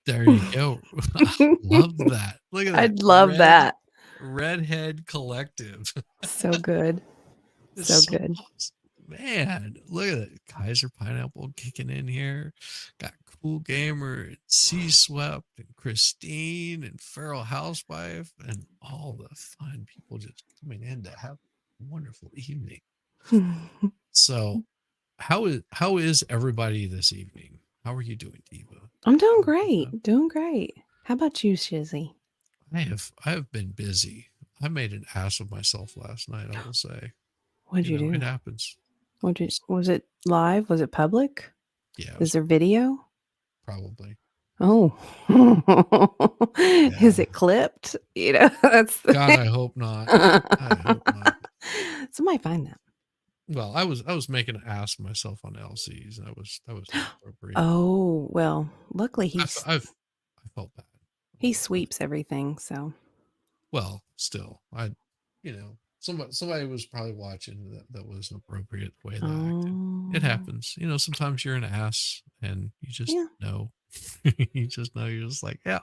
There you go. Love that. Look at that. I'd love that. Redhead Collective. So good. It's So so good. awesome. Man, look at it. Kaiser Pineapple kicking in here. Got Cool Gamer and Sea Swept and Christine and Feral Housewife and all the fun people just coming in to have a wonderful evening. So how is everybody this evening? How are you doing, Diva? I'm doing great. Doing great. How about you, Shizzy? I have been busy. I made an ass of myself last night, I will say. What'd you It do? happens. Was it live? Was it public? Yeah, it Is was there video? probably. Oh. Is Yeah. it clipped? That's God, I hope not. I hope not. Somebody find that. Well, I was making an ass of myself on LCs. That was not appropriate. Oh, well, luckily I felt bad. he sweeps everything, so. Well, still, somebody was probably watching that wasn't appropriate the way that I acted. It Oh. happens. Sometimes you're an ass and you just Yeah. know. You just know. You're just like, yeah,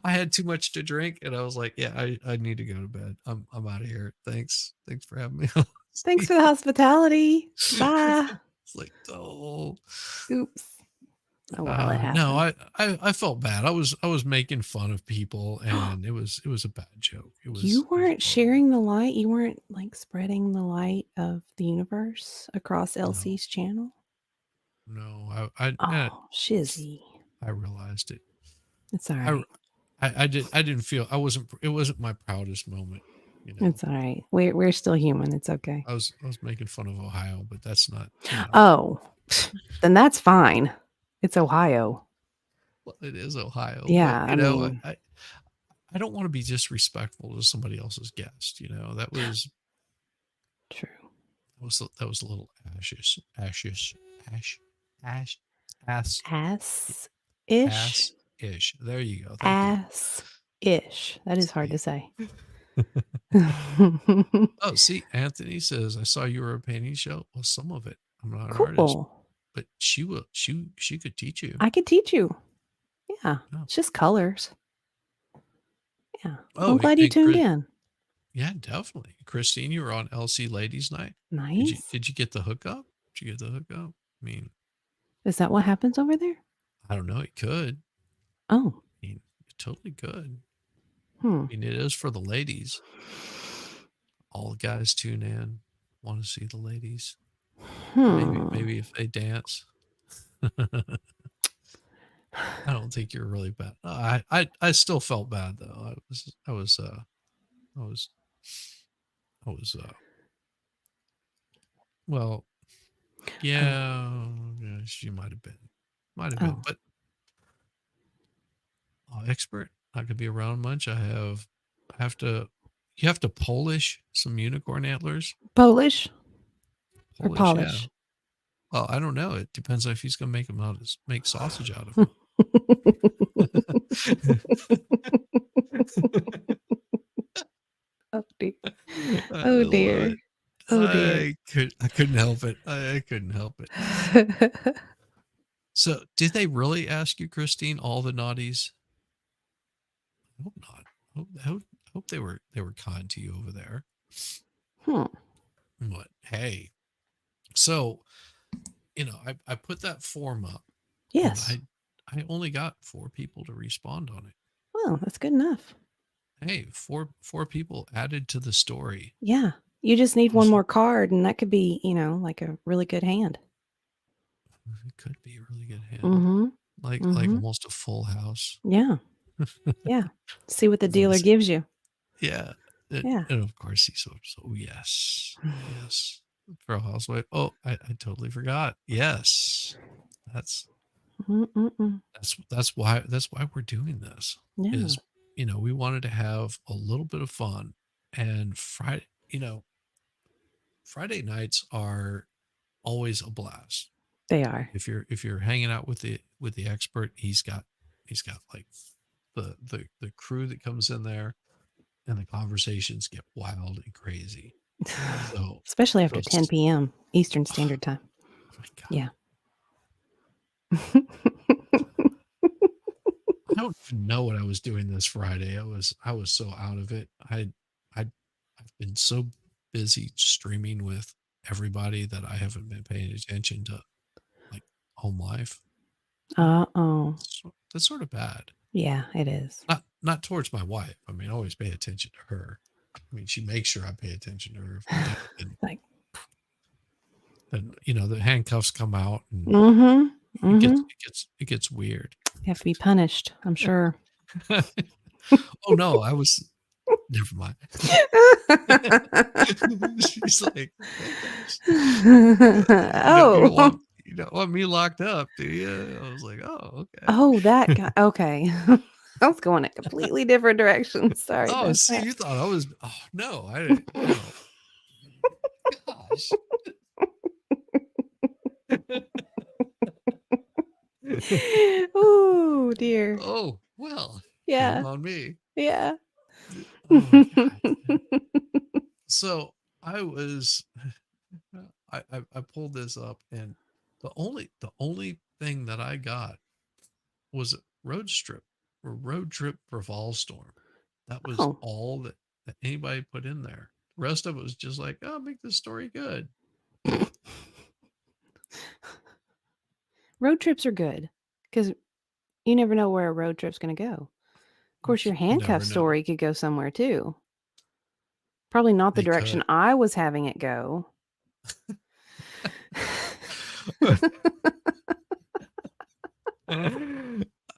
I had too much to drink, and I was like, yeah, I need to go to bed. I'm out of here. Thanks for having me on. Thanks for the hospitality. Bye. It's like, oh. Oops. Oh well, it No, happened. I felt bad. I was making fun of people, and it was a bad joke. It was. You it was weren't sharing the light. You weren't like spreading the light of the universe across no, Elsie's channel. no. Oh, Shizzy. I realized it. It's all I right. I didn't feel I wasn't. It wasn't my proudest moment. It's all right. We're still human. It's okay. I was making fun of Ohio, but that's not. Oh, then that's fine. It's Ohio. Well, it is Ohio, but Yeah, I mean, I don't want to be disrespectful to somebody else's guest. That was true. that was a little ash Ass-ish. ish. There you go. Thank you. Ass-ish. That is hard to say. Oh, see, Anthony says, I saw you were a painting show. Well, some of it. I'm not an artist, Cool. but she could teach you. I could teach you. Yeah. Oh. It's just colors. Yeah. Oh, I'm glad you tuned in. Yeah, definitely. Christine, you were on LC Ladies Night. Nice. Did you get the hookup? Did you get the hookup? I mean, is that what happens over there? I don't know. It could. Oh. I mean, it totally could. I mean, it is for the ladies. All the guys tune in, want to see the ladies. Maybe if they dance. I don't think you're really bad. I still felt bad though. I was well, yeah, she might have been, but expert. I could be around much. You have to polish some unicorn antlers. Polish or polish? Yeah. Well, I don't know. It depends on if he's going to make sausage out of them. Oh dear. Oh dear. Oh dear. I couldn't help it. I couldn't help it. So, did they really ask you, Christine, all the naughties? I hope not. I hope they were kind to you over there. But hey, so I put that form up. Yes. I only got 4 people to respond on it. Well, that's good enough. Hey, four people added to the story. Yeah. You just need one more card, and that could be, like a really good hand. It could be a really good hand. Mm-hmm. Like almost a full house. Yeah. Yeah. See what the dealer gives you. Yeah. Yeah. And of course he so yes. Yes. Feral Housewife. Oh, I totally forgot. Yes. That's why we're doing this. Yeah. Is we wanted to have a little bit of fun, and Friday nights are always a blast. They are. If you're hanging out with the expert, he's got like the crew that comes in there, and the conversations get wild and crazy. So, especially after 10 p.m. Eastern Standard Time. Oh my God. Yeah. don't even know what I was doing this Friday. I was so out of it. I've been so busy streaming with everybody that I haven't been paying attention to like home life. And Uh-oh. that's sort of bad. Yeah, it is. Not towards my wife. I mean, I always pay attention to her. I mean, she makes sure I pay attention to her. If I don't, Like, then the handcuffs come out and mm-hmm. it Mm-hmm. gets weird. You have to be punished, I'm sure. Oh no, I was never mind. She's like, handcuffs. Oh. You don't want me locked up, do you? I was like, oh, okay. Oh, that guy. Okay. I was going a completely different direction. Sorry Oh, about see, that. you thought I was. Oh no, I didn't. No, gosh. Oh, dear. Oh well, shame Yeah. on me. Yeah. Oh my god. So I was, I pulled this up, and the only thing that I got was a road trip for Volstorm. That was Oh, all that anybody put in there. The rest of it was just like, oh, make this story good. road trips are good because you never know where a road trip's going to go. Of course, your You never handcuff know. story could go somewhere too. Probably not the They direction could. I was having it go.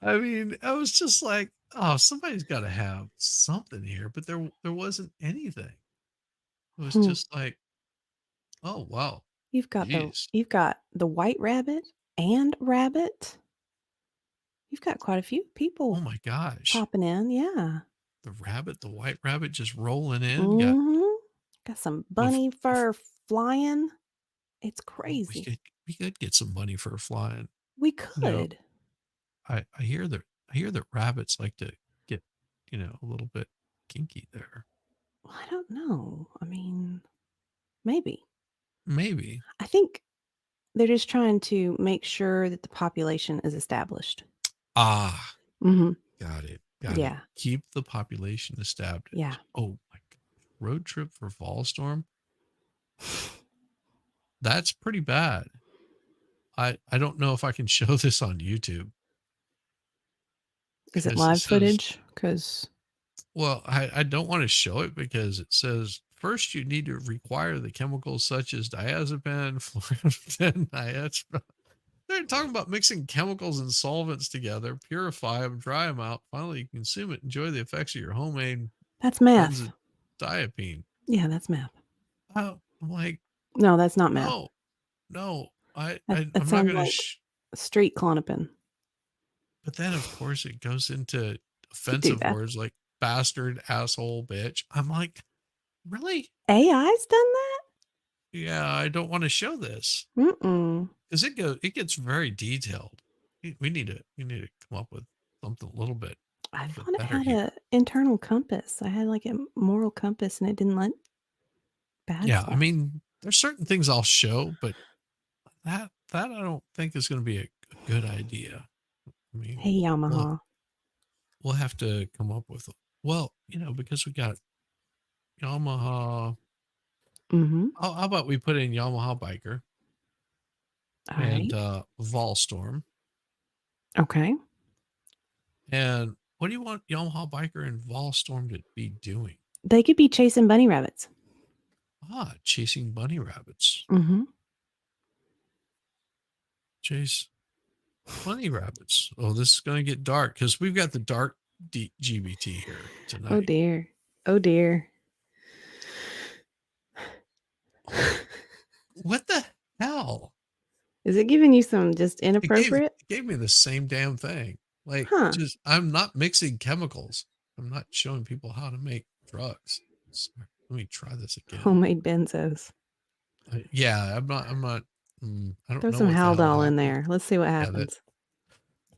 I mean, I was just like, oh, somebody's got to have something here, but there wasn't anything. It was Hmm. just like, oh wow, You've geez. got the white rabbit and rabbit. You've got quite a few Oh people my gosh. popping in. Yeah. The white rabbit just rolling in. Mhm. Got some A f- bunny a f- fur flying. It's oh, crazy. we could get some money for flying. We You know, could. I hear that rabbits like to get, a little bit kinky there. Well, I don't know. I mean, maybe. Maybe. I think they're just trying to make sure that the population is established. Ah, Mhm. got it. Got it. Yeah. Keep the population Yeah. established. Oh my god. Road trip for Volstorm? That's pretty bad. I don't know if I can show this on YouTube Is it because it live says, footage? Because well, I don't want to show it because it says first you need to require the chemicals such as diazepam, fluoraptan, diazepam. They're talking about mixing chemicals and solvents together, purify them, dry them out. Finally, you consume it. Enjoy the effects of your homemade that's meth. benzodiazepine. Yeah, that's meth. I'm like, No, that's not meth. no, no, That I'm not sounds going to. like street Klonopin. But then, of course, it goes into You do offensive that. words like bastard, asshole, bitch. I'm like, really? AI's done that? Yeah, I don't want to show this Mm-mm. because it gets very detailed. We need to come up with something a I little bit thought it better had here. a internal compass. I had like a moral compass and it didn't let bad Yeah, I stuff. mean, there's certain things I'll show, but that I don't think is going to be a good idea. I mean, Hey, we'll Yamaha. we'll have to come up with, well, because we got Yamaha. Mm-hmm. How about we put in Yamaha Biker All and right. Volstorm, Okay. and what do you want Yamaha Biker and Volstorm to be doing? They could be chasing bunny rabbits. Chasing bunny rabbits. Mm-hmm. Chase bunny rabbits. Oh, this is going to get dark because we've got the dark GBT here Oh tonight. dear. Oh dear. What the hell? Is it giving you some just It gave inappropriate? it gave me the same damn thing. Like, Huh. just I'm not mixing chemicals. I'm not showing people how to make drugs. Sorry, let me try this again. Homemade benzos. Yeah, I'm not. I don't Throw know some what the hell Haldol in happened. there. Let's see what Yeah, happens.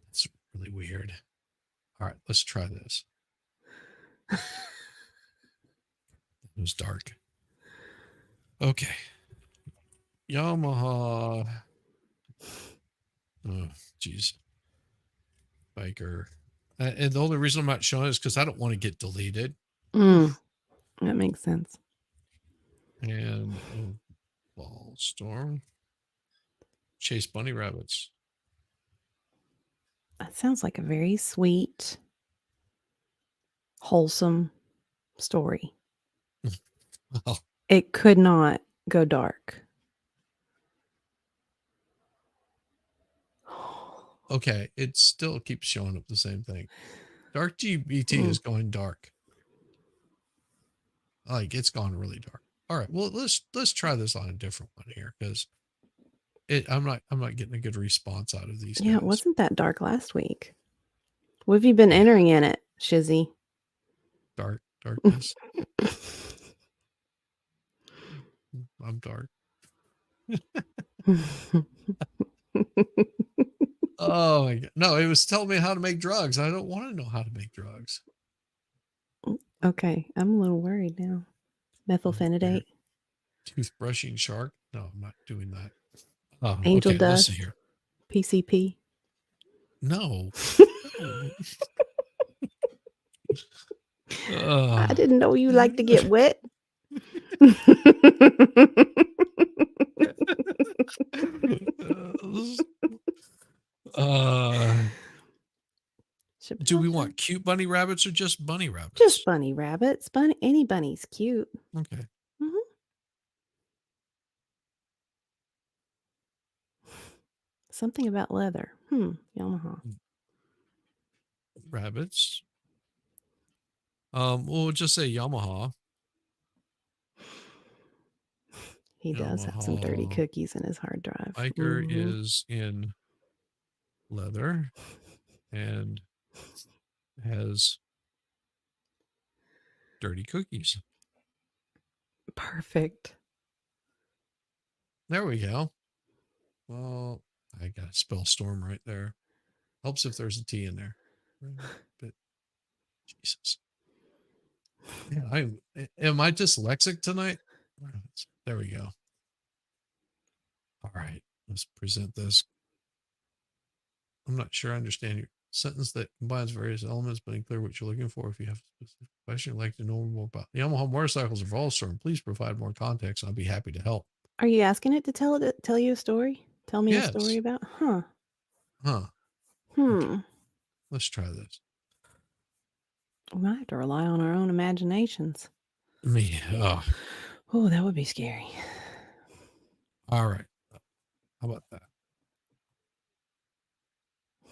that's really weird. All right, let's try this. It was dark. Okay, Yamaha. Oh, jeez. Biker. And the only reason I'm not showing it is because I don't want to get deleted. That makes sense. And Ball Storm. Chase bunny rabbits. That sounds like a very sweet, wholesome story. Well, It could not go dark. okay, it still keeps showing up the same thing. Dark GBT is going dark. Like it's gone really dark. All right, well let's try this on a different one here because I'm not getting a good response out of these Yeah, guys. it wasn't that dark last week. What have you been entering in it, Shizzy? Darkness. I'm dark. Oh my God. No, it was telling me how to make drugs. I don't want to know how to make drugs. Okay, I'm a little worried now. Methylphenidate. Toothbrushing shark. No, I'm not doing that. Angel okay, dust. listen here. PCP. No. I didn't know you like to get wet. Do we want cute bunny rabbits or just bunny rabbits? Just bunny rabbits. Any bunny's cute. Okay. Something about leather. Yamaha. Rabbits. We'll just say Yamaha. He does have some dirty cookies in his hard drive. Biker is in leather and has dirty cookies. Perfect. There we go. Well, I got to spell storm right there. Helps if there's a T in there. But Jesus. Yeah, am I dyslexic tonight? There we go. All right, let's present this. I'm not sure I understand your sentence that combines various elements, but unclear what you're looking for. If you have a specific question you'd like to know more about Yamaha motorcycles or Volstorm, please provide more context. I'll be happy to help. Are you asking it to tell you a story? Tell me a story about? Okay. Let's try this. We might have to rely on our own imaginations. Me. Oh, that would be scary. All right. How about that?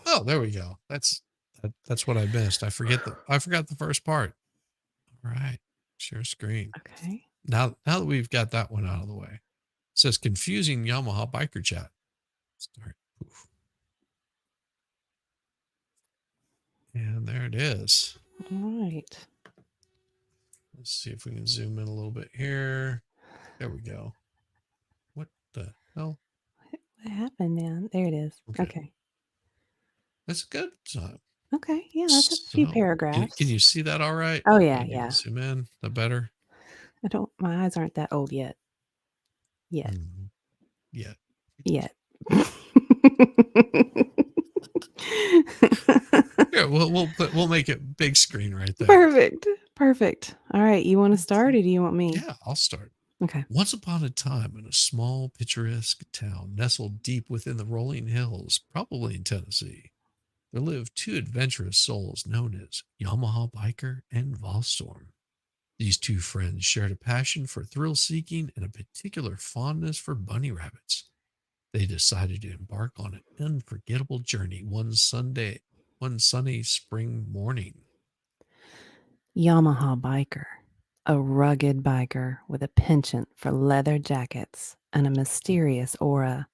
Oh, there we go. That's what I missed. I forgot the first part. All right. Share screen. Okay. Now that we've got that one out of the way, it says confusing Yamaha biker chat. Start. Oof. And there it is. All right. Let's see if we can zoom in a little bit here. There we go. What the hell? What happened, man? There it is. Okay. That's a good time. Okay. Yeah, that's a few paragraphs. Can you see that all right? Oh, yeah. Zoom in. The better? My eyes aren't that old yet. Yet. Yeah, we'll make it big screen right there. Perfect. All right. You want to start or do you want me? Yeah, I'll start. Okay. Once upon a time in a small picturesque town nestled deep within the rolling hills, probably in Tennessee, there lived two adventurous souls known as Yamaha Biker and Volstorm. These two friends shared a passion for thrill seeking and a particular fondness for bunny rabbits. They decided to embark on an unforgettable journey one sunny spring morning. Yamaha Biker, a rugged biker with a penchant for leather jackets and a mysterious aura,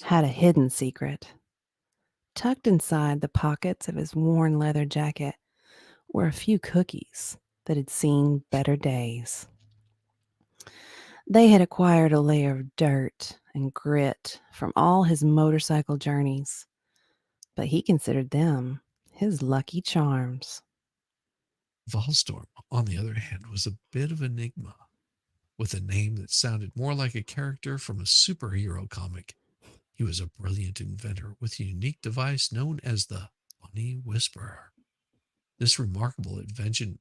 had a hidden secret. Tucked inside the pockets of his worn leather jacket were a few cookies that had seen better days. They had acquired a layer of dirt and grit from all his motorcycle journeys, but he considered them his lucky charms. Volstorm, on the other hand, was a bit of an enigma, with a name that sounded more like a character from a superhero comic. He was a brilliant inventor with a unique device known as the bunny whisperer. This remarkable invention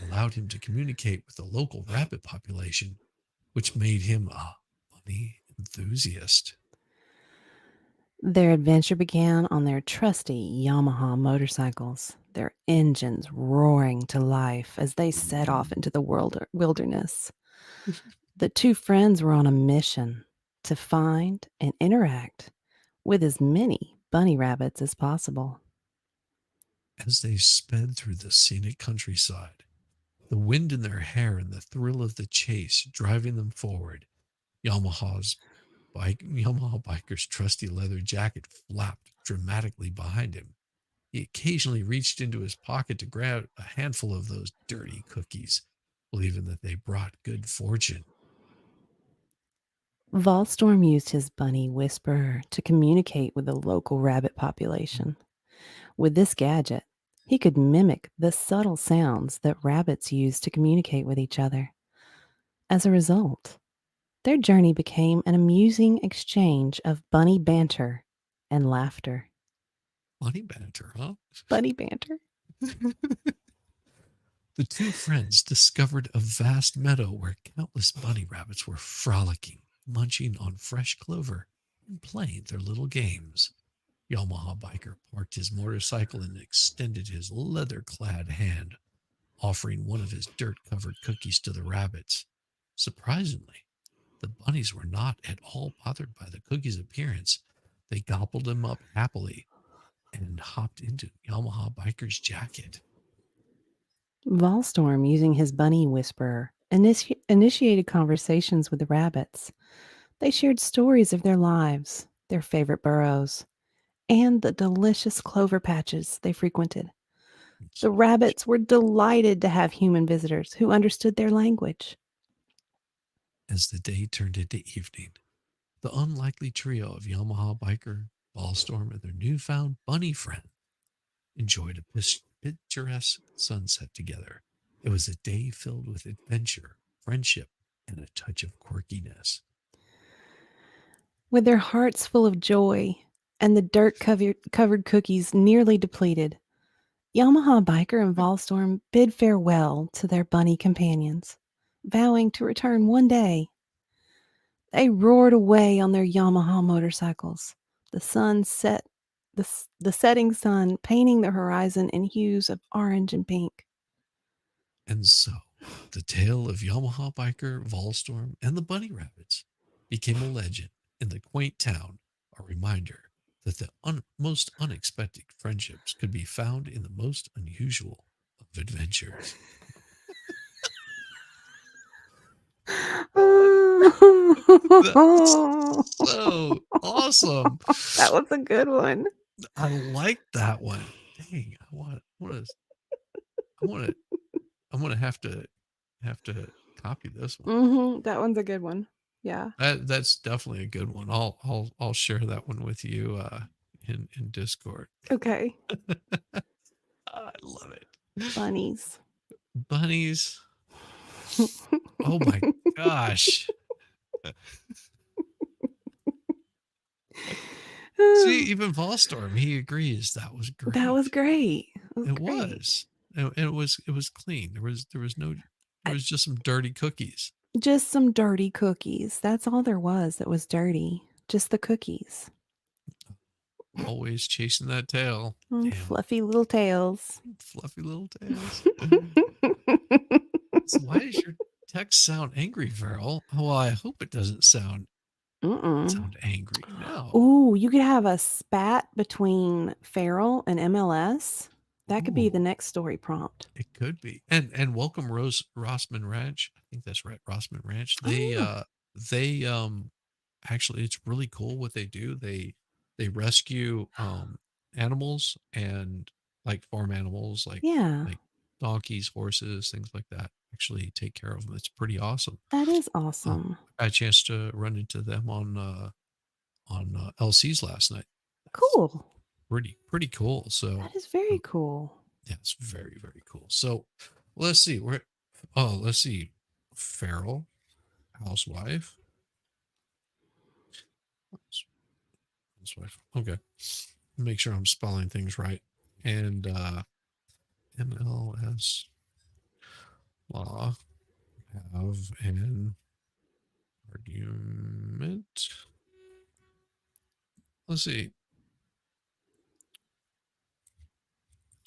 allowed him to communicate with the local rabbit population, which made him a bunny enthusiast. Their adventure began on their trusty Yamaha motorcycles, their engines roaring to life as they set off into the wilderness. The two friends were on a mission to find and interact with as many bunny rabbits as possible. As they sped through the scenic countryside, the wind in their hair and the thrill of the chase driving them forward, Yamaha biker's trusty leather jacket flapped dramatically behind him. He occasionally reached into his pocket to grab a handful of those dirty cookies, believing that they brought good fortune. Volstorm used his bunny whisperer to communicate with the local rabbit population. With this gadget, he could mimic the subtle sounds that rabbits use to communicate with each other. As a result, their journey became an amusing exchange of bunny banter and laughter. Bunny banter, huh? Bunny banter. The two friends discovered a vast meadow where countless bunny rabbits were frolicking, munching on fresh clover, and playing their little games. Yamaha biker parked his motorcycle and extended his leather clad hand, offering one of his dirt covered cookies to the rabbits. Surprisingly, the bunnies were not at all bothered by the cookie's appearance. They gobbled them up happily and hopped into Yamaha biker's jacket. Volstorm, using his bunny whisperer, initiated conversations with the rabbits. They shared stories of their lives, their favorite burrows, and the delicious clover patches they frequented. The rabbits were delighted to have human visitors who understood their language. As the day turned into evening, the unlikely trio of Yamaha biker, Ballstorm, and their newfound bunny friend enjoyed a picturesque sunset together. It was a day filled with adventure, friendship, and a touch of quirkiness. With their hearts full of joy and the dirt-covered cookies nearly depleted, Yamaha biker and Volstorm bid farewell to their bunny companions, vowing to return one day. They roared away on their Yamaha motorcycles. The sun set, the setting sun painting the horizon in hues of orange and pink. And so, the tale of Yamaha biker, Volstorm, and the bunny rabbits became a legend in the quaint town, a reminder that the most unexpected friendships could be found in the most unusual of adventures. That's so awesome. That was a good one. I like that one. Dang, I'm gonna have to copy this one. That one's a good one. Yeah. That's definitely a good one. I'll share that one with you in Discord. Okay. I love it. Bunnies. Bunnies. Oh my gosh. See, even Volstorm, he agrees that was great. That was great. It was. And it was clean. There was just some dirty cookies. Just some dirty cookies. That's all there was that was dirty. Just the cookies. Always chasing that tail. Fluffy little tails. Fluffy little tails. So why does your text sound angry, Farrell? Well, I hope it doesn't sound angry. No. Ooh, you could have a spat between Farrell and MLS. That could be the next story prompt. It could be. And welcome Rossman Ranch. I think that's right, Rossman Ranch. They actually, it's really cool what they do. They rescue animals, and like farm animals, like donkeys, horses, things like that. Actually take care of them. It's pretty awesome. That is awesome. I had a chance to run into them on LC's last night. Cool. Pretty cool. So that is very cool. Yeah, it's very, very cool. So let's see. Let's see. Farrell, housewife. Housewife. Okay. Make sure I'm spelling things right. and MLS law have an argument. Let's see.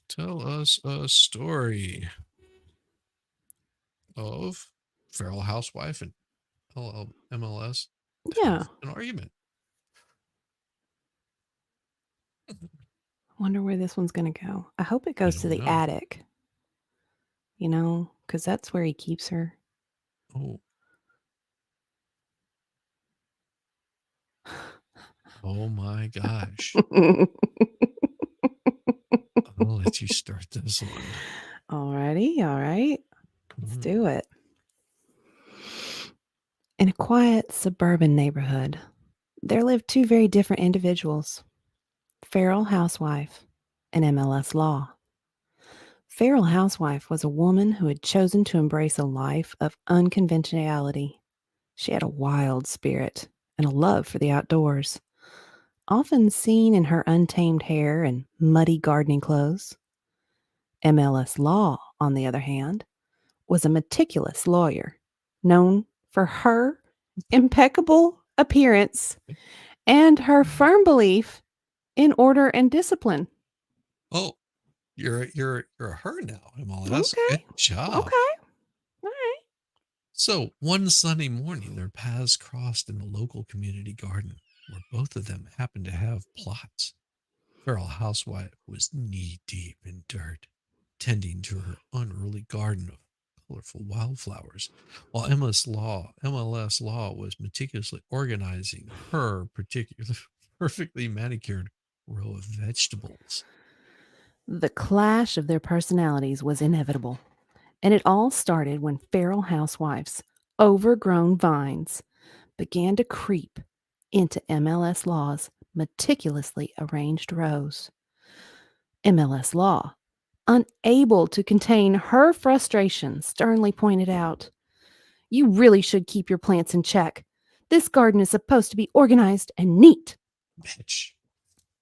Tell us a story of feral housewife and MLS Yeah. have an argument. Wonder where this one's gonna go. I hope it goes to don't the know. attic. Because that's where he keeps her. Oh, oh my gosh. I'll let you start this one. Alrighty, all right. Let's Mhm. do it. In a quiet suburban neighborhood, there lived two very different individuals, feral housewife and MLS law. Feral housewife was a woman who had chosen to embrace a life of unconventionality. She had a wild spirit and a love for the outdoors, often seen in her untamed hair and muddy gardening clothes. MLS Law, on the other hand, was a meticulous lawyer, known for her impeccable appearance and her firm belief in order and discipline. Oh, you're a her now, MLS. Okay, Good job. okay, all right. So one Sunday morning, their paths crossed in the local community garden, where both of them happened to have plots. Feral housewife was knee deep in dirt, tending to her unruly garden of colorful wildflowers, while MLS Law was meticulously organizing her particular perfectly manicured row of vegetables. The clash of their personalities was inevitable, and it all started when feral housewives' overgrown vines began to creep into MLS Law's meticulously arranged rows. MLS Law, unable to contain her frustration, sternly pointed out, "You really should keep your plants in check. This garden is supposed to be organized and neat, Bitch.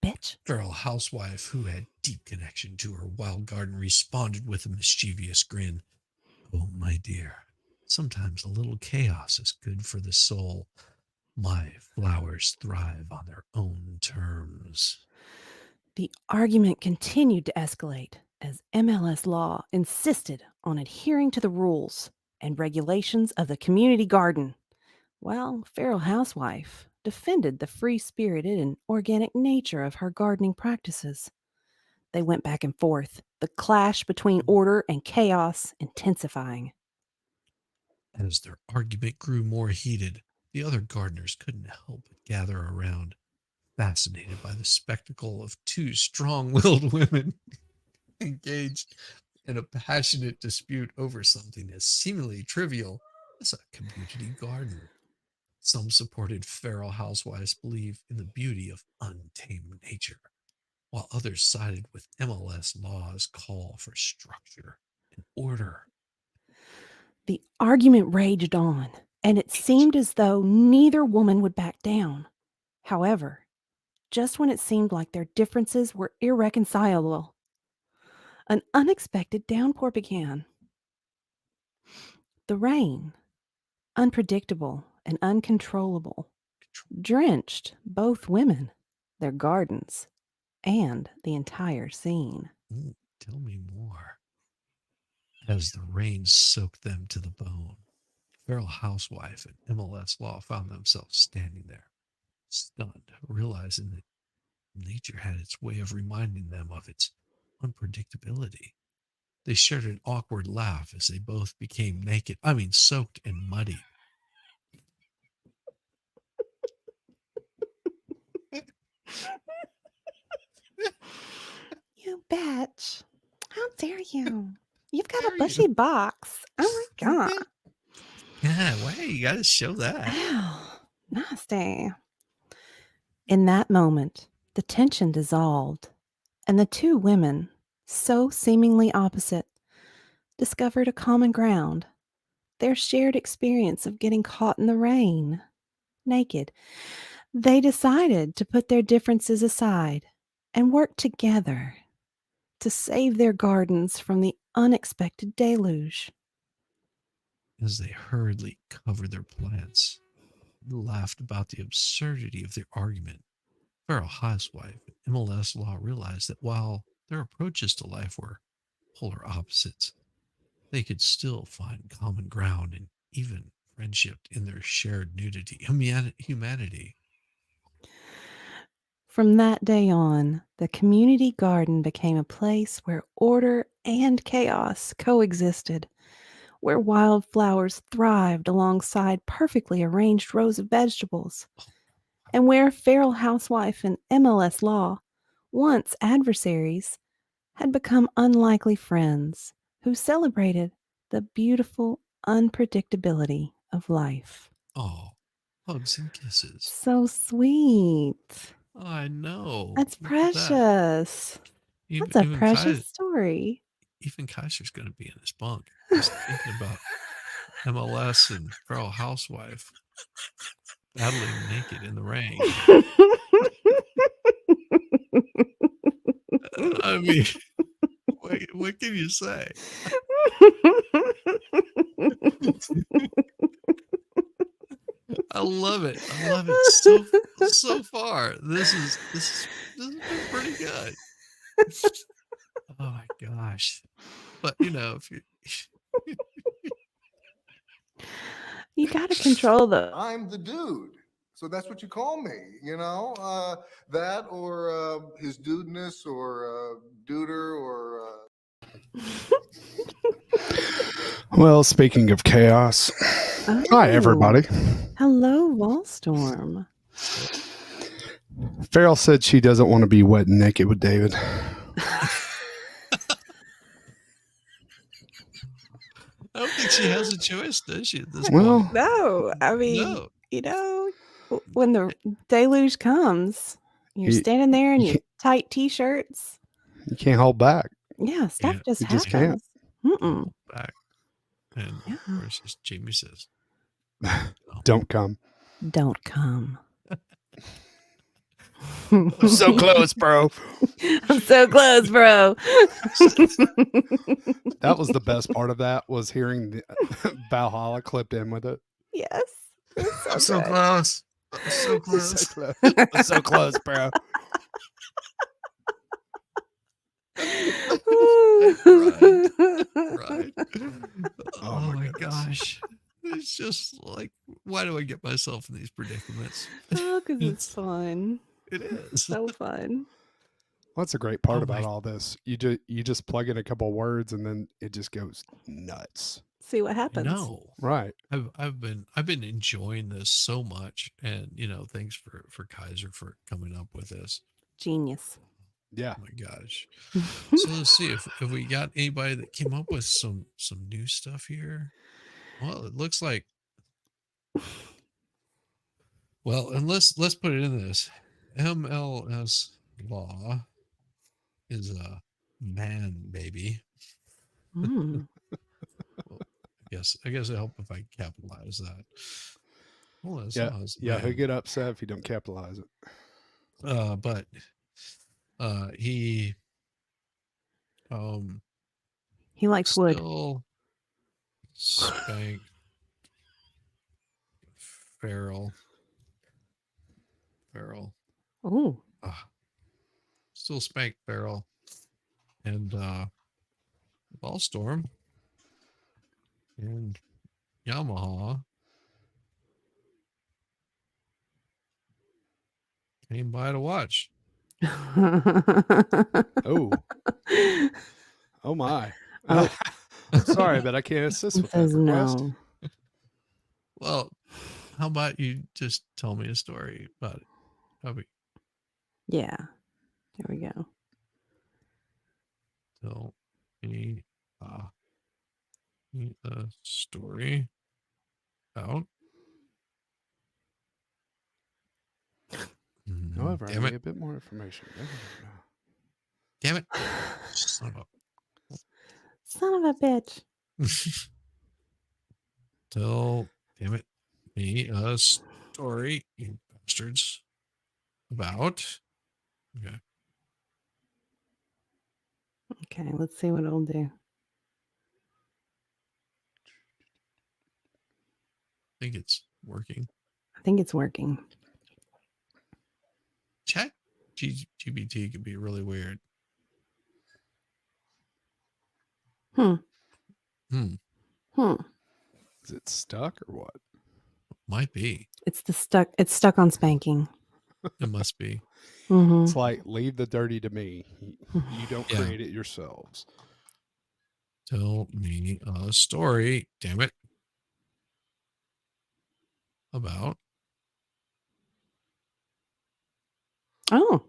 bitch." Feral housewife, who had deep connection to her wild garden, responded with a mischievous grin. Oh, my dear, sometimes a little chaos is good for the soul. My flowers thrive on their own terms. The argument continued to escalate as MLS Law insisted on adhering to the rules and regulations of the community garden, while Feral Housewife defended the free spirited and organic nature of her gardening practices. They went back and forth, the clash between order and chaos intensifying. As their argument grew more heated, the other gardeners couldn't help but gather around, fascinated by the spectacle of two strong willed women engaged in a passionate dispute over something as seemingly trivial as a community garden. Some supported feral housewives' belief in the beauty of untamed nature, while others sided with MLS Law's call for structure and order. The argument raged on, and it seemed as though neither woman would back down. However, just when it seemed like their differences were irreconcilable, an unexpected downpour began. The rain, unpredictable and uncontrollable, drenched both women, their gardens, and the entire scene. Ooh, tell me more. As the rain soaked them to the bone, feral housewife and MLS Law found themselves standing there, stunned, realizing that nature had its way of reminding them of its unpredictability. They shared an awkward laugh as they both became naked, soaked and muddy. You bitch. How dare you? You've got a Dare you? bushy box. Oh my god. Yeah, why you gotta show that? Ow, nasty. In that moment, the tension dissolved, and the two women, so seemingly opposite, discovered a common ground, their shared experience of getting caught in the rain, naked. They decided to put their differences aside and work together to save their gardens from the unexpected deluge. As they hurriedly covered their plants, laughed about the absurdity of their argument, Feral Housewife and MLS Law realized that while their approaches to life were polar opposites, they could still find common ground and even friendship in their shared humanity. From that day on, the community garden became a place where order and chaos coexisted, where wildflowers thrived alongside perfectly arranged rows of vegetables, and where Feral Housewife and MLS Law, once adversaries, had become unlikely friends who celebrated the beautiful unpredictability of life. Oh, hugs and kisses. So sweet. I know. That's Look at that. precious. Even, That's a even, precious Kai, story. even Kaiser's going to be in his bunk. Just thinking about MLS and Feral Housewife battling naked in the rain. I mean, what can you say? I love it. I love it so far. This has been pretty good. Oh my gosh. But if you You gotta control the I'm the dude. So that's what you call me, that or his dudeness or duder or. Well, speaking of chaos, hi Oh. everybody. Hello, Volstorm. Farrell said she doesn't want to be wet and naked with David. I don't think she has a choice, does she, at this Well, point? No, I mean, No. when the deluge comes, you're You- standing there in you your can't- tight t-shirts. You can't hold back. Yeah, stuff Yeah, just you just happens. can't. Mm-mm. Back. And Yeah. of course, as Jamie says, Don't come. Don't come. I'm so close, bro. I'm so close, bro. That was the best part of that, was hearing the Valhalla clipped in with it. Yes. It's so I'm so good. close. I'm so You're close. so close. I'm so close, bro. Right. Oh my my goodness. gosh. It's just like, why do I get myself in these predicaments? Oh, because it's fun. It is. So fun. Well, that's a great part Oh about my- all this. You just plug in a couple words and then it just goes nuts. See what happens. No. Right. I've been enjoying this so much, and thanks for Kaiser for coming up with this. Genius. Yeah. Oh my gosh. So let's see if we got anybody that came up with some new stuff here. Well, it looks like. Well, and let's put it in this. MLS Law is a man baby. Mm. I guess it'll help if I capitalize that. MLS Yeah. Law is a Yeah. man. He'll get upset if you don't capitalize it. But he He likes wood. still spanked Feral. Oh. Still spanked Feral. And Ballstorm and Yamaha came by to watch. Oh. Oh my. Oh. Sorry, but I can't assist with that Says request. no. Well, how about you just tell me a story about it? Yeah. There we go. Tell me a story about. However, I Damn need it. a bit more information. Damn it. Son Son of a bitch. of Tell, damn it, me a story, you bastards, about. Okay. Okay, let's see what it'll do. I think it's working. I think it's working. Chat GPT can be really weird. Hmm. Hmm. Is it stuck or what? Might be. It's stuck on spanking. It must be. Mm-hmm. It's like, leave the dirty to me. You don't Yeah. create it yourselves. Tell me a story. Damn it. About. Oh.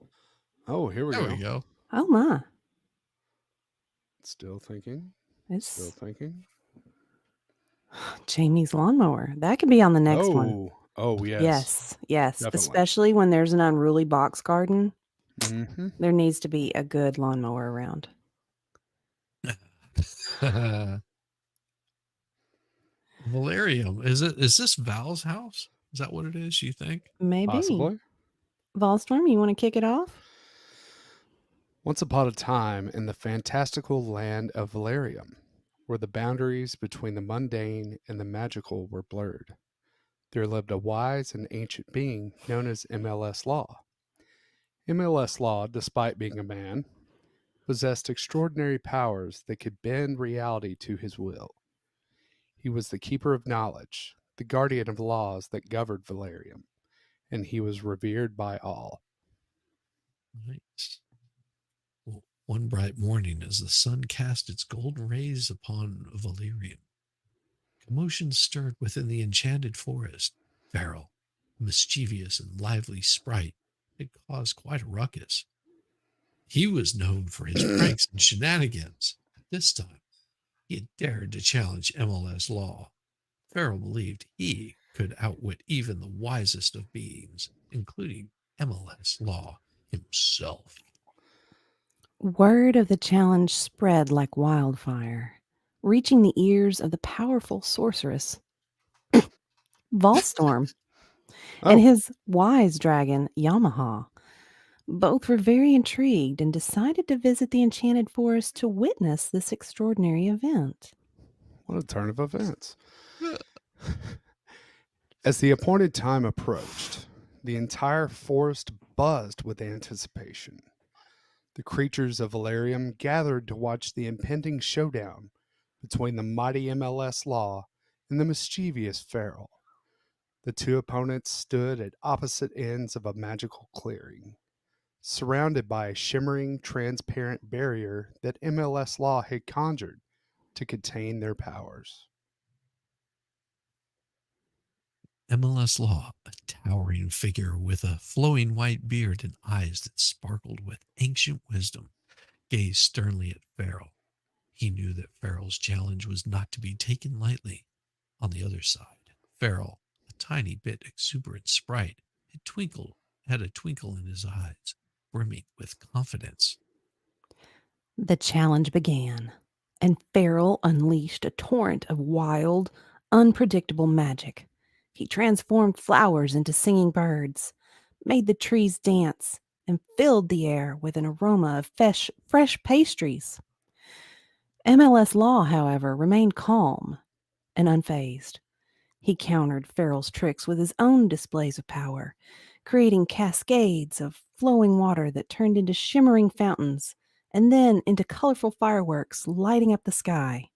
Oh, here we There go. we go. Oh my. Still thinking. Still It's thinking. Jamie's lawnmower. That could be on the next one. Oh, yes. Yes. Definitely. Especially when there's an unruly box garden. Mm-hmm. There needs to be a good lawnmower around. Valerium. Is this Val's house? Is that what it is, you think? Maybe. Possibly. Volstorm, you want to kick it off? Once upon a time in the fantastical land of Valerium, where the boundaries between the mundane and the magical were blurred, there lived a wise and ancient being known as MLS Law. MLS Law, despite being a man, possessed extraordinary powers that could bend reality to his will. He was the keeper of knowledge, the guardian of laws that governed Valerium, and he was revered by all. Nice. Well, one bright morning, as the sun cast its golden rays upon Valerium, commotion stirred within the enchanted forest. Farrell, a mischievous and lively sprite, had caused quite a ruckus. He was known for his pranks and shenanigans. At this time, he had dared to challenge MLS Law. Farrell believed he could outwit even the wisest of beings, including MLS Law himself. Word of the challenge spread like wildfire, reaching the ears of the powerful sorceress, Volstorm, and his wise dragon, Yamaha. Both were very intrigued and decided to visit the enchanted forest to witness this extraordinary event. What a turn of events. As the appointed time approached, the entire forest buzzed with anticipation. The creatures of Valerium gathered to watch the impending showdown between the mighty MLS Law and the mischievous Farrell. The two opponents stood at opposite ends of a magical clearing, surrounded by a shimmering, transparent barrier that MLS Law had conjured to contain their powers. MLS Law, a towering figure with a flowing white beard and eyes that sparkled with ancient wisdom, gazed sternly at Farrell. He knew that Farrell's challenge was not to be taken lightly. On the other side, Farrell, a tiny bit exuberant sprite, had a twinkle in his eyes, brimming with confidence. The challenge began, and Farrell unleashed a torrent of wild, unpredictable magic. He transformed flowers into singing birds, made the trees dance, and filled the air with an aroma of fresh pastries. MLS Law, however, remained calm and unfazed. He countered Farrell's tricks with his own displays of power, creating cascades of flowing water that turned into shimmering fountains and then into colorful fireworks lighting up the sky.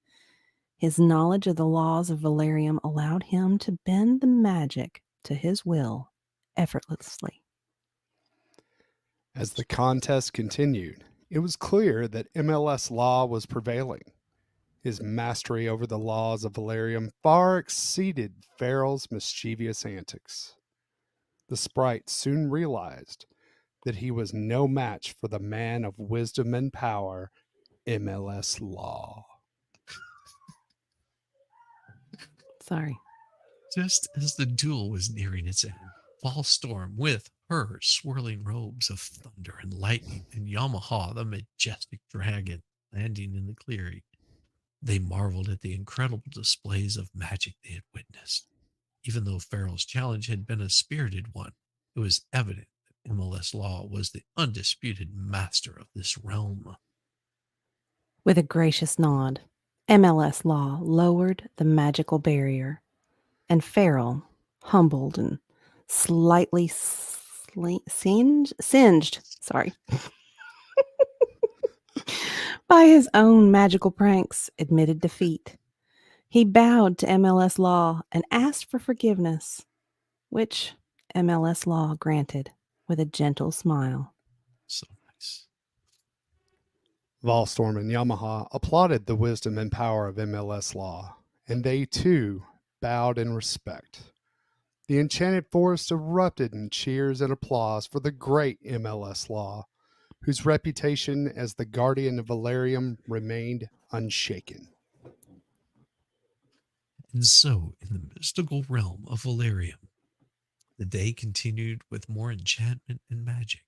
His knowledge of the laws of Valerium allowed him to bend the magic to his will effortlessly. As the contest continued, it was clear that MLS Law was prevailing. His mastery over the laws of Valerium far exceeded Farrell's mischievous antics. The sprite soon realized that he was no match for the man of wisdom and power, MLS Law. Sorry. Just as the duel was nearing its end, Volstorm, with her swirling robes of thunder and lightning, and Yamaha, the majestic dragon, landing in the clearing. They marveled at the incredible displays of magic they had witnessed. Even though Farrell's challenge had been a spirited one, it was evident that MLS Law was the undisputed master of this realm. With a gracious nod, MLS Law lowered the magical barrier, and Farrell, humbled and slightly singed, by his own magical pranks, admitted defeat. He bowed to MLS Law and asked for forgiveness, which MLS Law granted with a gentle smile. So nice. Volstorm and Yamaha applauded the wisdom and power of MLS Law, and they too bowed in respect. The enchanted forest erupted in cheers and applause for the great MLS Law, whose reputation as the guardian of Valerium remained unshaken. And so, in the mystical realm of Valerium, the day continued with more enchantment and magic,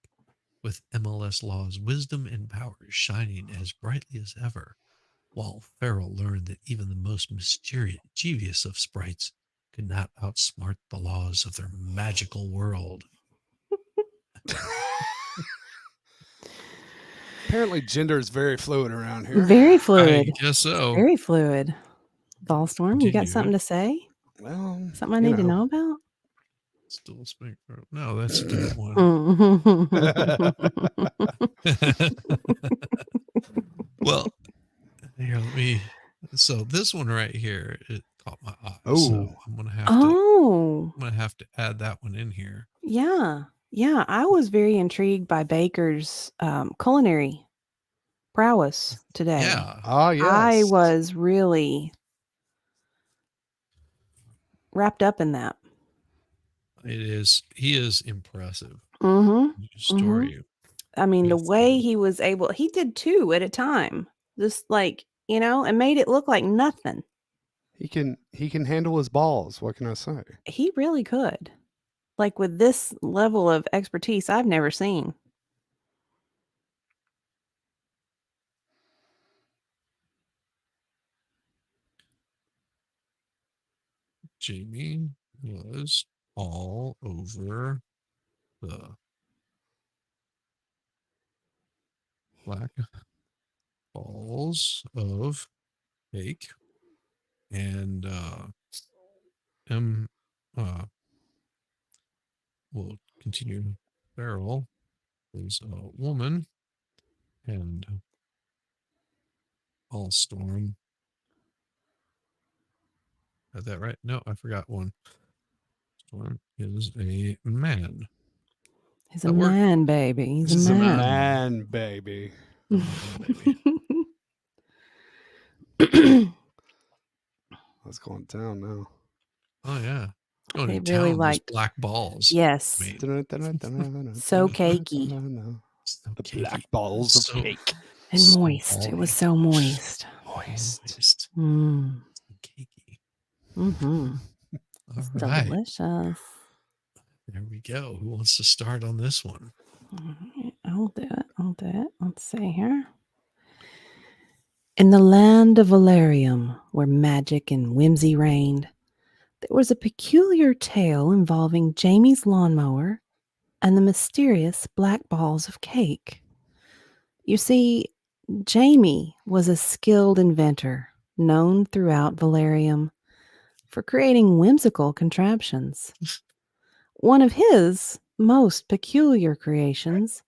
with MLS Law's wisdom and power shining as brightly as ever, while Farrell learned that even the most mischievous of sprites could not outsmart the laws of their magical world. Apparently, gender is very fluid around here. Very I fluid. guess so. Very fluid. Volstorm, you got Continue. something to say? Well, Something I need to know about? Still speak. No, that's a different one. Well, here, let me. So this one right here, it caught my eye. So I'm gonna have to add that one in here. Yeah. Yeah. I was very intrigued by Baker's culinary prowess today. Yeah. Ah, yes. I was really wrapped up in that. It is. He is impressive. Mm-hmm. Story. I mean, the With, way he was able, he did 2 at a time, just like, and made it look like nothing. He can handle his balls. What can I say? He really could. Like with this level of expertise, I've never seen. Jamie was all over the black balls of cake, and will continue. Farrell is a woman, and Volstorm. Got that right? No, I forgot one. Storm is a man. He's a man, baby. He's a man. Man, baby. Let's go on down now. Oh yeah. Going They to really town, liked those black balls. Yes. Made. So cakey. So The cakey. black balls of cake. And So moist. It was moist. so moist. Moist. Mm. Cakey. Mm-hmm. All It's right. delicious. There we go. Who wants to start on this one? I'll do it. Let's see here. In the land of Valerium, where magic and whimsy reigned, there was a peculiar tale involving Jamie's lawnmower and the mysterious black balls of cake. You see, Jamie was a skilled inventor known throughout Valerium for creating whimsical contraptions. One of his most peculiar creations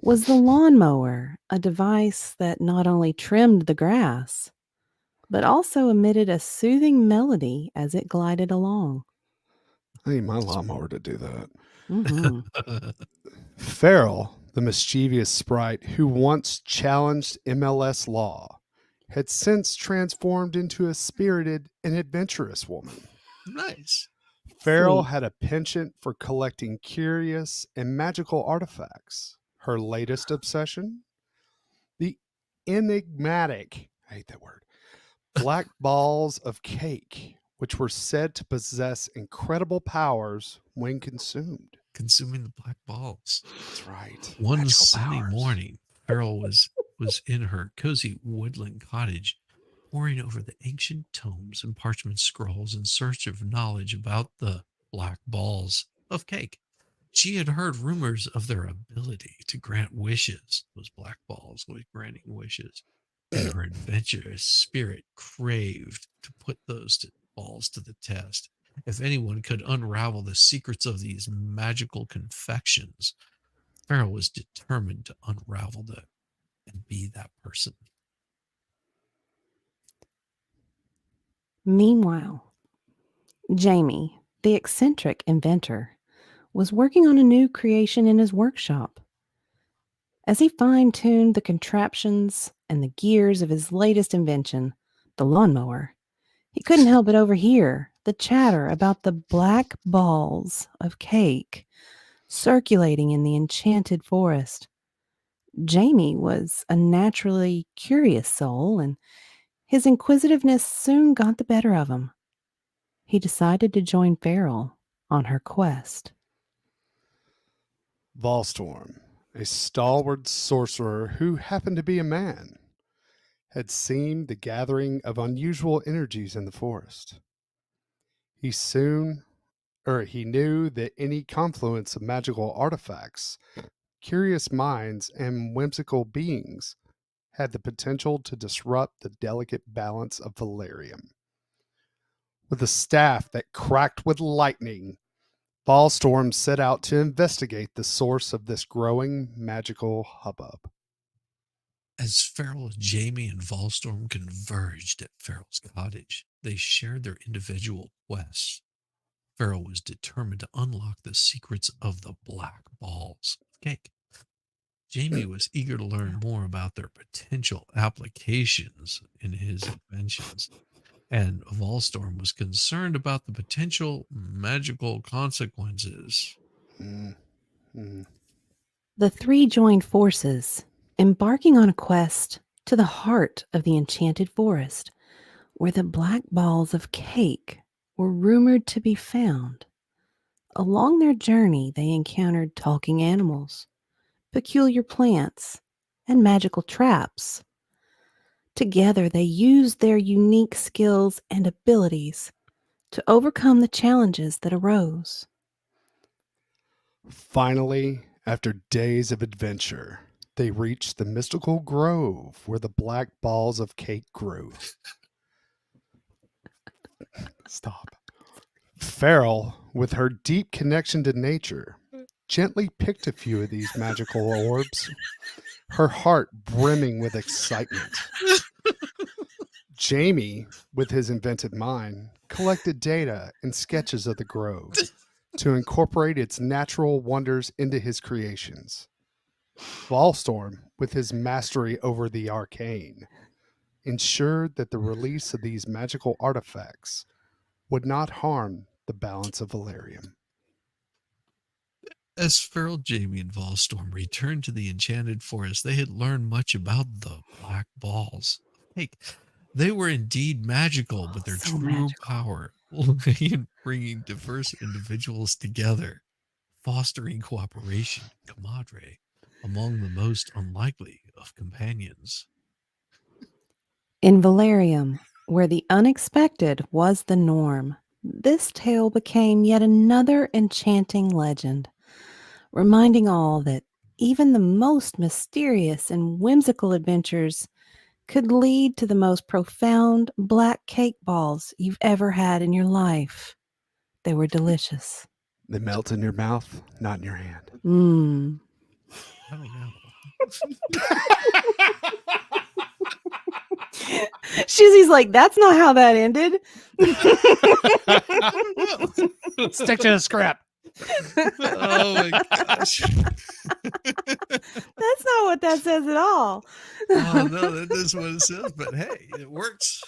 was the lawnmower, a device that not only trimmed the grass, but also emitted a soothing melody as it glided along. I need my lawnmower to do that. Mm-hmm. Farrell, the mischievous sprite who once challenged MLS Law, had since transformed into a spirited and adventurous woman. Nice. Farrell Sweet. had a penchant for collecting curious and magical artifacts. Her latest obsession? The enigmatic, I hate that word, black balls of cake, which were said to possess incredible powers when consumed. Consuming the black balls. That's right. One Magical sunny powers. morning, Farrell was in her cozy woodland cottage, poring over the ancient tomes and parchment scrolls in search of knowledge about the black balls of cake. She had heard rumors of their ability to grant wishes, those black balls with granting wishes, and her adventurous spirit craved to put those balls to the test. If anyone could unravel the secrets of these magical confections, Pharaoh was determined to unravel them and be that person. Meanwhile, Jamie, the eccentric inventor, was working on a new creation in his workshop. As he fine tuned the contraptions and the gears of his latest invention, the lawnmower, he couldn't help but overhear the chatter about the black balls of cake circulating in the enchanted forest. Jamie was a naturally curious soul, and his inquisitiveness soon got the better of him. He decided to join Farrell on her quest. Volstorm, a stalwart sorcerer who happened to be a man, had seen the gathering of unusual energies in the forest. He knew that any confluence of magical artifacts, curious minds, and whimsical beings had the potential to disrupt the delicate balance of Valerium. With a staff that cracked with lightning, Ballstorm set out to investigate the source of this growing magical hubbub. As Farrell, Jamie, and Volstorm converged at Farrell's cottage, they shared their individual quests. Farrell was determined to unlock the secrets of the black balls of cake. Jamie was eager to learn more about their potential applications in his inventions, and Volstorm was concerned about the potential magical consequences. The three joined forces, embarking on a quest to the heart of the enchanted forest, where the black balls of cake were rumored to be found. Along their journey, they encountered talking animals, peculiar plants, and magical traps. Together, they used their unique skills and abilities to overcome the challenges that arose. Finally, after days of adventure, they reached the mystical grove where the black balls of cake grew. Stop. Farrell, with her deep connection to nature, gently picked a few of these magical orbs, her heart brimming with excitement. Jamie, with his inventive mind, collected data and sketches of the grove to incorporate its natural wonders into his creations. Volstorm, with his mastery over the arcane, ensured that the release of these magical artifacts would not harm the balance of Valerium. As Farrell, Jamie, and Volstorm returned to the enchanted forest, they had learned much about the black balls of cake. They were indeed magical, but their So true magical. power lay in bringing diverse individuals together, fostering cooperation and camaraderie among the most unlikely of companions. In Valerium, where the unexpected was the norm, this tale became yet another enchanting legend, reminding all that even the most mysterious and whimsical adventures could lead to the most profound black cake balls you've ever had in your life. They were delicious. They melt in your mouth, not in your hand. Mmm. I don't know. Susie's like, that's not how that ended. Stick to the script. Oh my gosh. That's not what that says at all. Oh no, that is what it says, but hey, it works.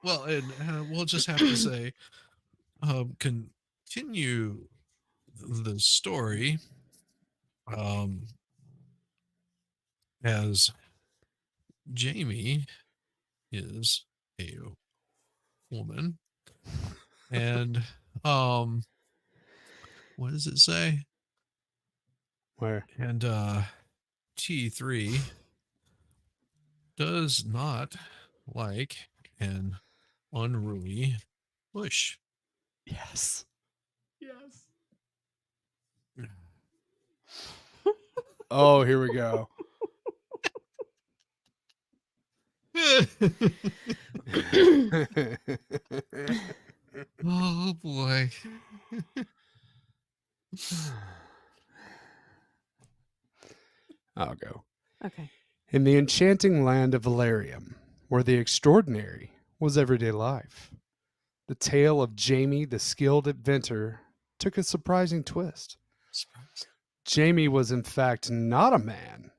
Well, and we'll just have to say, continue the story as Jamie is a woman, and what does it say? Where? And T3 does not like an unruly bush. Yes. Yes. Oh, here we go. Oh boy. I'll go. Okay. In the enchanting land of Valerium, where the extraordinary was everyday life, the tale of Jamie the skilled inventor took a surprising twist. Surprise. Jamie was in fact not a man,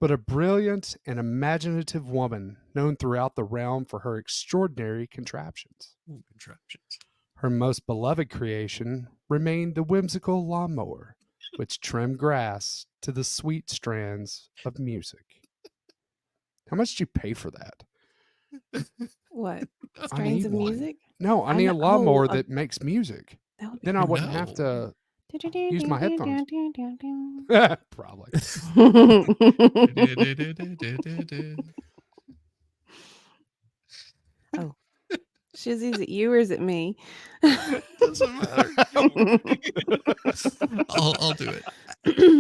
but a brilliant and imaginative woman known throughout the realm for her extraordinary contraptions. Ooh, contraptions. Her most beloved creation remained the whimsical lawnmower, which trimmed grass to the sweet strands of music. How much did you pay for that? What? I Strains need of one. music? No, I I need a know- lawnmower oh, a- that makes music. That would be Then I wouldn't have No. to use my headphones. Probably. Oh, Shizzy, is it you or is it me? Doesn't matter. I'll do it.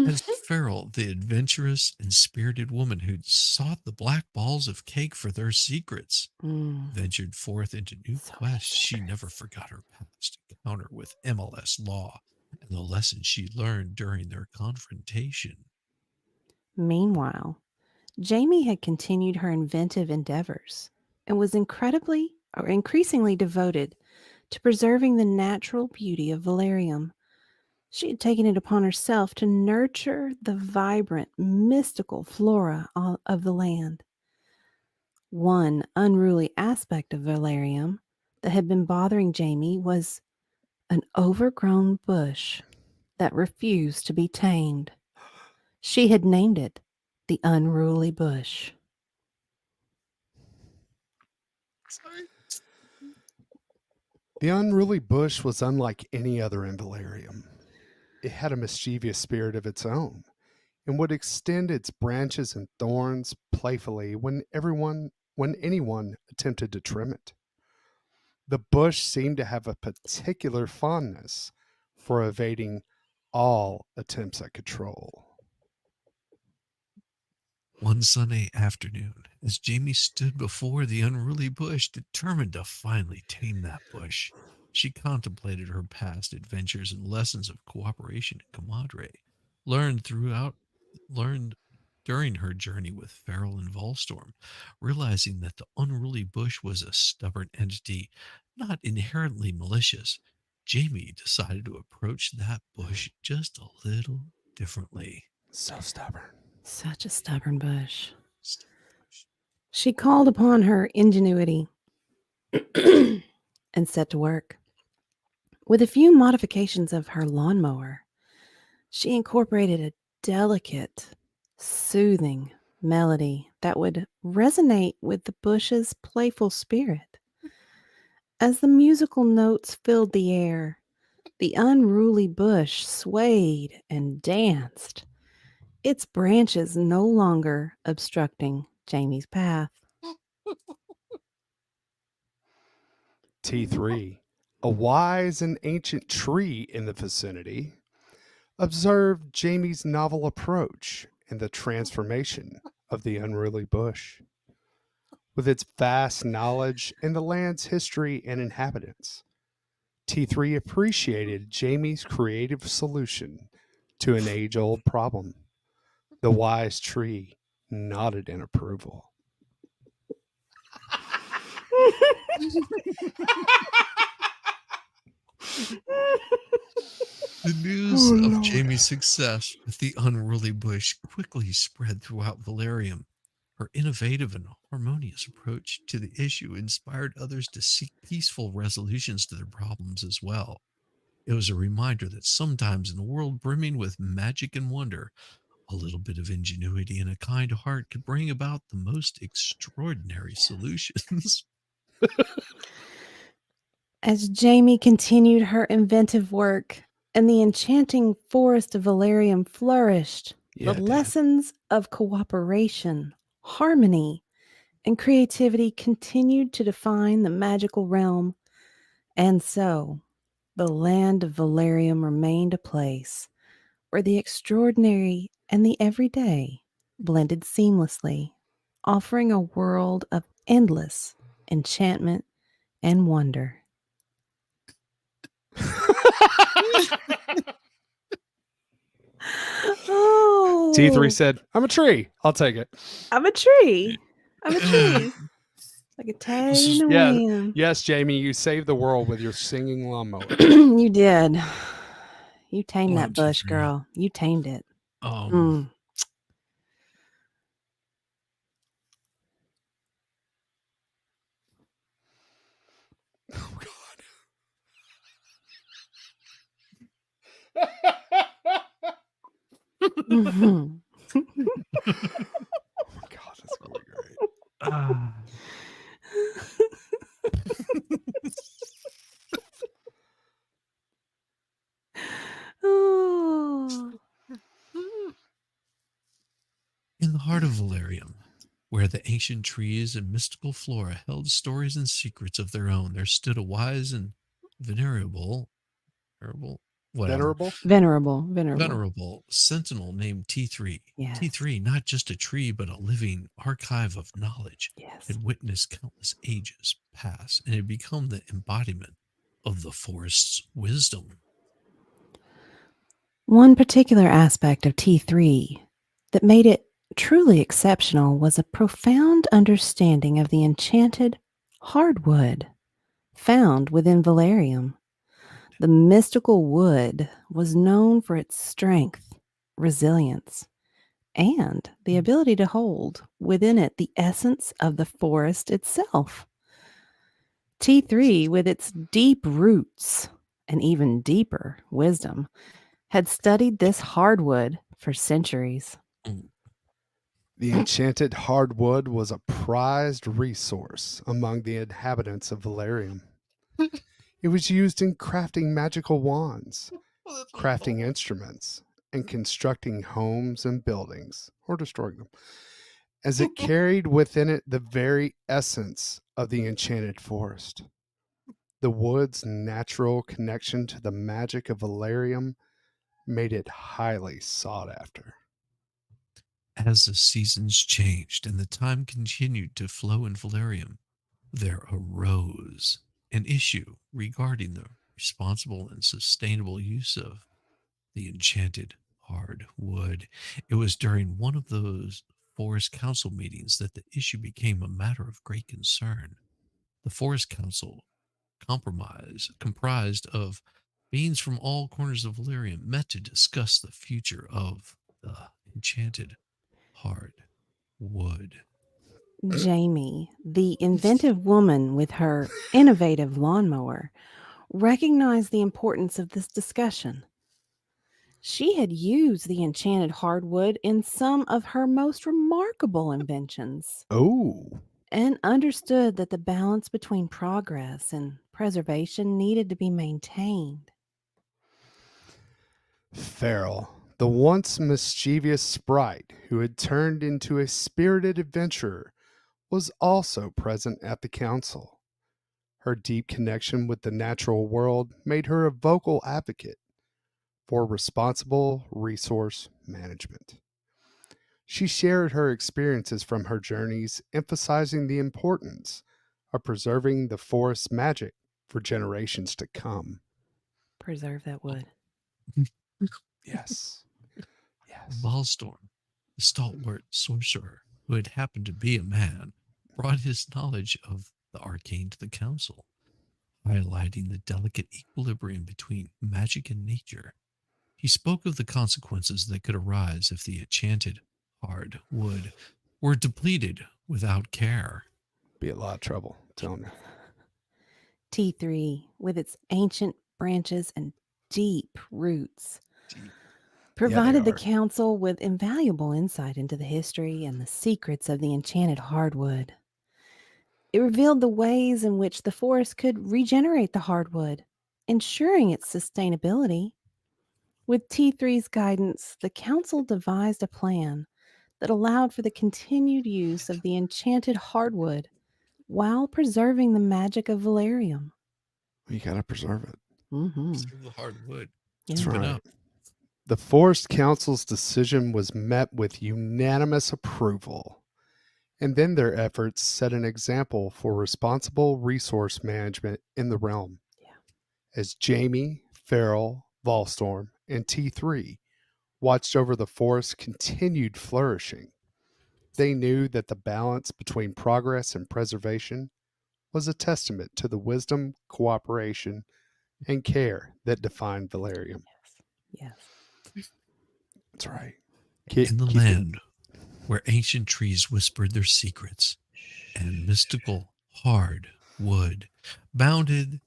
As Farrell, the adventurous and spirited woman who'd sought the black balls of cake for their secrets, Mm, ventured forth into new So quests, she dangerous. never forgot her past encounter with MLS law and the lessons she learned during their confrontation. Meanwhile, Jamie had continued her inventive endeavors and was increasingly devoted to preserving the natural beauty of Valerium. She had taken it upon herself to nurture the vibrant, mystical flora of the land. One unruly aspect of Valerium that had been bothering Jamie was an overgrown bush that refused to be tamed. She had named it the unruly bush. Sorry. The unruly bush was unlike any other in Valerium. It had a mischievous spirit of its own and would extend its branches and thorns playfully when anyone attempted to trim it. The bush seemed to have a particular fondness for evading all attempts at control. One Sunday afternoon, as Jamie stood before the unruly bush, determined to finally tame that bush, she contemplated her past adventures and lessons of cooperation and camaraderie, learned during her journey with Farrell and Volstorm, realizing that the unruly bush was a stubborn entity, not inherently malicious. Jamie decided to approach that bush just a little differently. So stubborn. Such a stubborn bush. She called upon her ingenuity and set to work. With a few modifications of her lawnmower, she incorporated a delicate, soothing melody that would resonate with the bush's playful spirit. As the musical notes filled the air, the unruly bush swayed and danced, its branches no longer obstructing Jamie's path. T3, a wise and ancient tree in the vicinity, observed Jamie's novel approach and the transformation of the unruly bush. With its vast knowledge in the land's history and inhabitants, T3 appreciated Jamie's creative solution to an age old problem. The wise tree nodded in approval. The news Oh, of Lord. Jamie's success with the unruly bush quickly spread throughout Valerium. Her innovative and harmonious approach to the issue inspired others to seek peaceful resolutions to their problems as well. It was a reminder that sometimes in a world brimming with magic and wonder, a little bit of ingenuity and a kind heart could bring about the most extraordinary solutions. As Jamie continued her inventive work and the enchanting forest of Valerium flourished, Yeah, the Dad. lessons of cooperation, harmony, and creativity continued to define the magical realm. And so, the land of Valerium remained a place where the extraordinary and the everyday blended seamlessly, offering a world of endless enchantment and wonder. Oh, T3 said, I'm a tree. I'll take it. I'm a tree. I'm a tree. Like a tag This in is- the yeah. wind. Yes, Jamie, you saved the world with your singing lawnmower. You did. You tamed Love that bush, T3. girl. You tamed it. Mm. Oh, God. Mhm. Oh, my God, that's going to be great. Ah. Oh. In the heart of Valerium, where the ancient trees and mystical flora held stories and secrets of their own, there stood a wise and venerable Venerable? venerable sentinel named T3. Yes. T3, not just a tree, but a living archive of knowledge, Yes. had witnessed countless ages pass and had become the embodiment of the forest's wisdom. One particular aspect of T3 that made it truly exceptional was a profound understanding of the enchanted hardwood found within Valerium. The mystical wood was known for its strength, resilience, and the ability to hold within it the essence of the forest itself. T3, with its deep roots and even deeper wisdom, had studied this hardwood for centuries. The enchanted hardwood was a prized resource among the inhabitants of Valerium. It was used in crafting magical wands, crafting instruments, and constructing homes and buildings, or destroying them, as it carried within it the very essence of the enchanted forest. The wood's natural connection to the magic of Valerium made it highly sought after. As the seasons changed and the time continued to flow in Valerium, there arose an issue regarding the responsible and sustainable use of the enchanted hardwood. It was during one of those forest council meetings that the issue became a matter of great concern. The forest council comprised of beings from all corners of Valerium met to discuss the future of the enchanted hardwood. Jamie, the inventive woman with her innovative lawnmower, recognized the importance of this discussion. She had used the enchanted hardwood in some of her most remarkable inventions Oh, and understood that the balance between progress and preservation needed to be maintained. Farrell, the once mischievous sprite who had turned into a spirited adventurer, was also present at the council. Her deep connection with the natural world made her a vocal advocate for responsible resource management. She shared her experiences from her journeys, emphasizing the importance of preserving the forest's magic for generations to come. Preserve that wood. Yes. Yes. Volstorm, the stalwart sorcerer who had happened to be a man, brought his knowledge of the arcane to the council, highlighting the delicate equilibrium between magic and nature. He spoke of the consequences that could arise if the enchanted hardwood were depleted without care. Be a lot of trouble, I'm telling you. T3, with its ancient branches and deep roots, provided the are. council with invaluable insight into the history and the secrets of the enchanted hardwood. It revealed the ways in which the forest could regenerate the hardwood, ensuring its sustainability. With T3's guidance, the council devised a plan that allowed for the continued use of the enchanted hardwood while preserving the magic of Valerium. You got to preserve it. Mm-hmm. Through the hardwood. That's Keep it right. up. The Forest Council's decision was met with unanimous approval, and then their efforts set an example for responsible resource management in the realm. Yeah. As Jamie, Farrell, Volstorm, and T3 watched over the forest's continued flourishing, they knew that the balance between progress and preservation was a testament to the wisdom, cooperation, and care that defined Valerium. Yes. That's right. In the land where ancient trees whispered their secrets and mystical hard wood bounded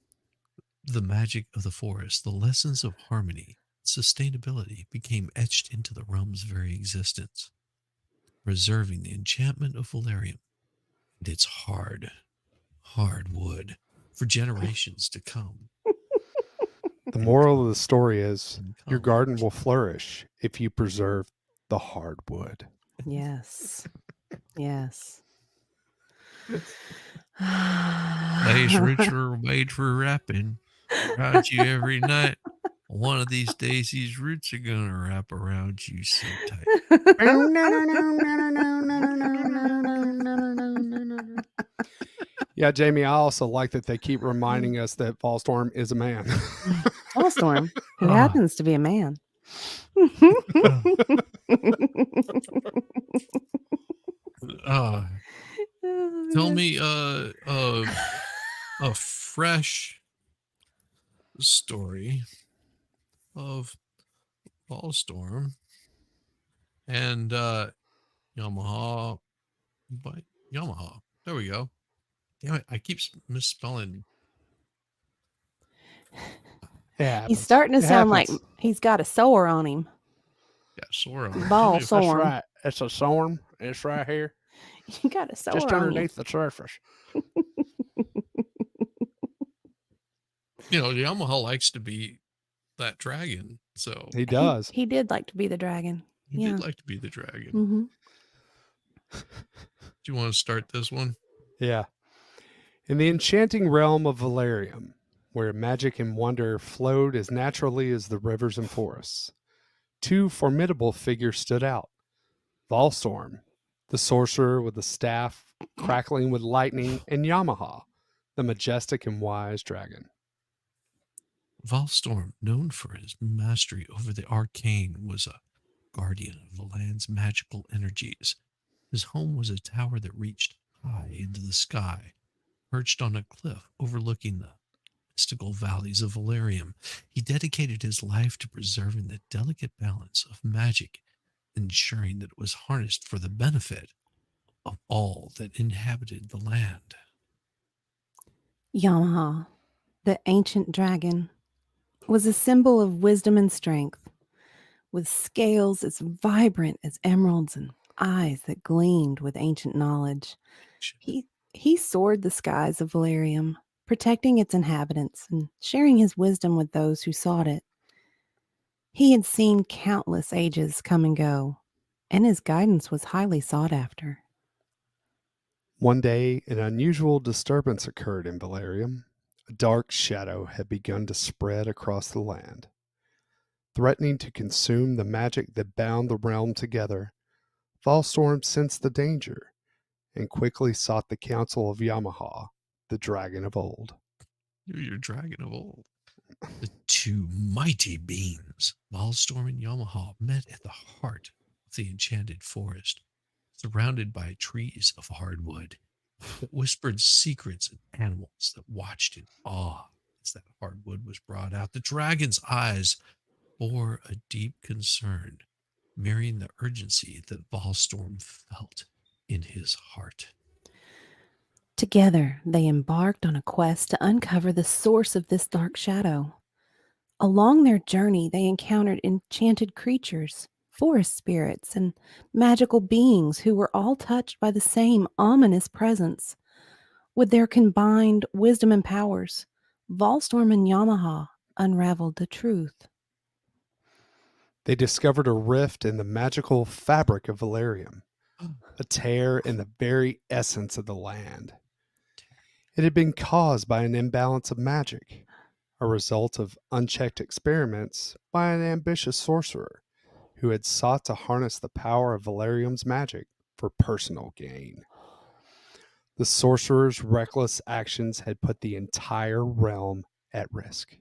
the magic of the forest, the lessons of harmony and sustainability became etched into the realm's very existence, preserving the enchantment of Valerium and its hard wood for generations to come. The moral of the story is And your come. garden will flourish if you preserve the hardwood. Yes. Yes. Nice roots were made for wrapping around you every night. One of these days, these roots are going to wrap around you so tight. Yeah, Jamie, I also like that they keep reminding us that Volstorm is a man. Volstorm, who Ah. happens to be a man. Tell me a fresh story of Volstorm and Yamaha. But Yamaha. There we go. Damn it, I keep misspelling. Yeah, He's starting to sound like he's got a sore on him. Yeah, Sora. Ball Should sore. That's right. It's a storm. It's right here, You got a sore just on you. underneath the surface. You know, Yamaha likes to be that dragon, so He does. He did like to be the dragon. he Yeah. did like to be the dragon. Mm-hmm. Do you want to start this one? Yeah. In the enchanting realm of Valerium, where magic and wonder flowed as naturally as the rivers and forests, two formidable figures stood out. Volstorm, the sorcerer with the staff crackling with lightning, and Yamaha, the majestic and wise dragon. Volstorm, known for his mastery over the arcane, was a guardian of the land's magical energies. His home was a tower that reached high into the sky, perched on a cliff overlooking the mystical valleys of Valerium. He dedicated his life to preserving the delicate balance of magic, ensuring that it was harnessed for the benefit of all that inhabited the land. Yamaha, the ancient dragon, was a symbol of wisdom and strength, with scales as vibrant as emeralds and eyes that gleamed with ancient knowledge. He soared the skies of Valerium, protecting its inhabitants and sharing his wisdom with those who sought it. He had seen countless ages come and go, and his guidance was highly sought after. One day, an unusual disturbance occurred in Valerium. A dark shadow had begun to spread across the land. Threatening to consume the magic that bound the realm together, Volstorm sensed the danger and quickly sought the counsel of Yamaha, the dragon of old. You're your dragon of old. The two mighty beings, Volstorm and Yamaha, met at the heart of the enchanted forest, surrounded by trees of hardwood that whispered secrets and animals that watched in awe as that hardwood was brought out. The dragon's eyes bore a deep concern, mirroring the urgency that Volstorm felt in his heart. Together, they embarked on a quest to uncover the source of this dark shadow. Along their journey, they encountered enchanted creatures, forest spirits, and magical beings who were all touched by the same ominous presence. With their combined wisdom and powers, Volstorm and Yamaha unraveled the truth. They discovered a rift in the magical fabric of Valerium, a tear in the very essence of the land. It had been caused by an imbalance of magic, a result of unchecked experiments by an ambitious sorcerer who had sought to harness the power of Valerium's magic for personal gain. The sorcerer's reckless actions had put the entire realm at risk.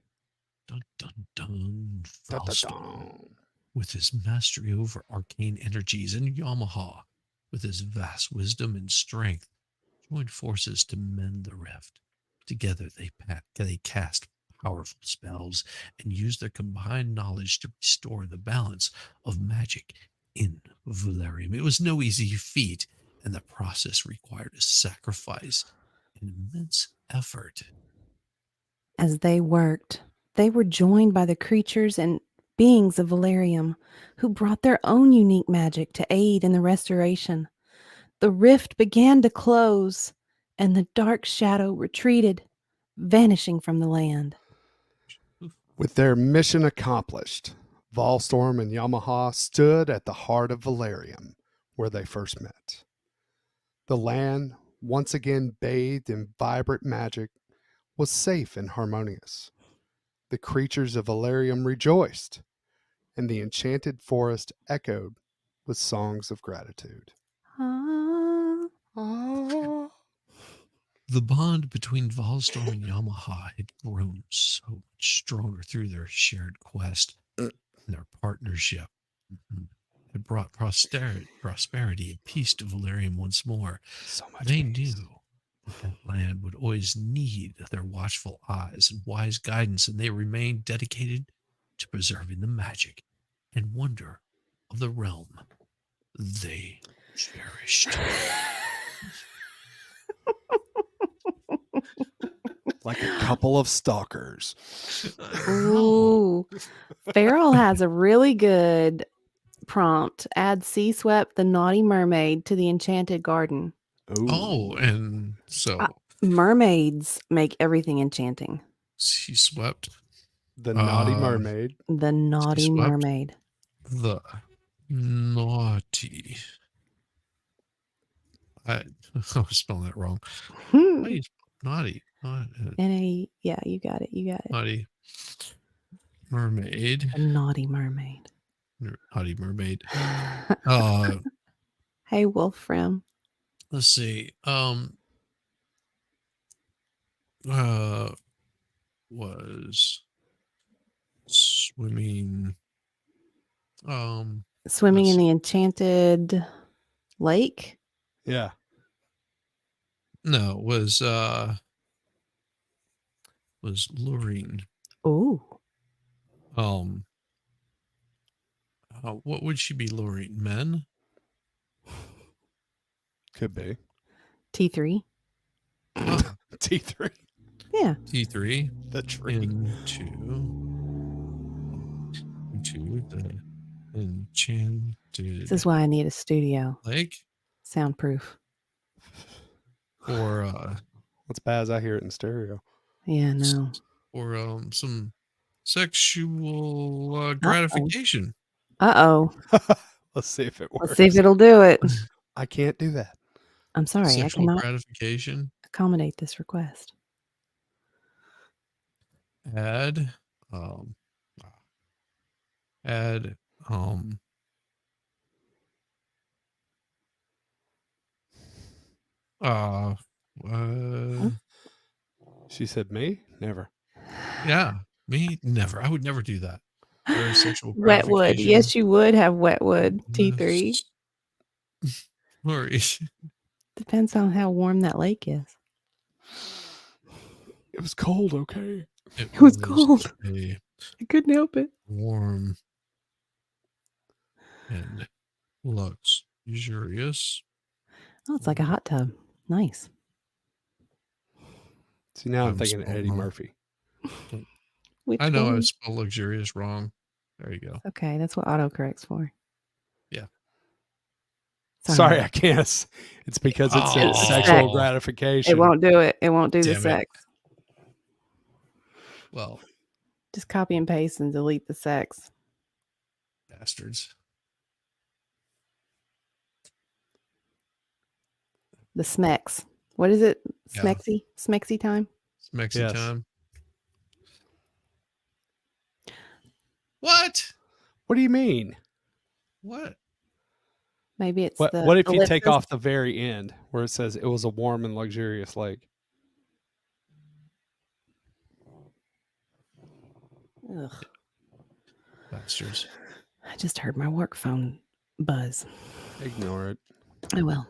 Dun dun dun. Dun, dun, Valstorm, dun. with his mastery over arcane energies, and Yamaha, with his vast wisdom and strength, joined forces to mend the rift. Together, they cast powerful spells and used their combined knowledge to restore the balance of magic in Valerium. It was no easy feat, and the process required a sacrifice and immense effort. As they worked, they were joined by the creatures and beings of Valerium who brought their own unique magic to aid in the restoration. The rift began to close, and the dark shadow retreated, vanishing from the land. With their mission accomplished, Volstorm and Yamaha stood at the heart of Valerium, where they first met. The land, once again bathed in vibrant magic, was safe and harmonious. The creatures of Valerium rejoiced, and the enchanted forest echoed with songs of gratitude. Ah. The bond between Volstorm and Yamaha had grown so much stronger through their shared quest and their partnership. Had brought prosperity and peace to Valerium once more. So much They peace. knew that land would always need their watchful eyes and wise guidance, and they remained dedicated to preserving the magic and wonder of the realm they cherished. Like a couple of stalkers. Ooh. Farrell has a really good prompt. Add Sea Swept the Naughty Mermaid to the Enchanted Garden. Ooh. Oh, and so Mermaids make everything enchanting. she swept The Naughty uh, Mermaid. The Naughty swept Mermaid. the naughty. I was spelling that wrong. How do you spell naughty? Yeah, you got it. You got it. Naughty mermaid. The Naughty Mermaid. Naughty mermaid. Hey, Wolfram. Let's see. Was swimming. Swimming in let's- the Enchanted Lake. Yeah. No, was luring. Ooh. What would she be luring? Men? Could be. T3. T3. Yeah. T3 The tree. into the enchanted This is why I need a studio. lake, Soundproof. or What's bad as I hear it in stereo. Yeah, no. or some sexual gratification. Uh-oh. Let's see if it works. Let's see if it'll do it. I can't do that. I'm sorry. I Sexual cannot gratification. accommodate this request. Add add uh She said me? Never. yeah, me never. I would never do that. Very sexual Wetwood. gratification. Yes, you would have Wetwood. T3. Or Depends on how warm that lake is. It was cold, okay? It was cold. A I couldn't help it. warm and luxurious. Oh, it's like a hot tub. Nice. See, now I'm I'm thinking spelled Eddie wrong. Murphy. Which I know I one? spelled luxurious wrong. There you go. Okay, that's what autocorrect's for. Yeah. Sorry, I can't. It's because it says Oh. sexual Sex. gratification. It won't do it. It won't do the Damn it. sex. Well, Just copy and paste and delete the sex. bastards. The smex. What is it? Yeah. Smexy? Smexy time? It's Mexican Yes. time. What? What do you mean? What? Maybe it's What the what if you take ellipsis. off the very end where it says it was a warm and luxurious lake? Ugh. Bastards. I just heard my work phone buzz. Ignore it. Oh well.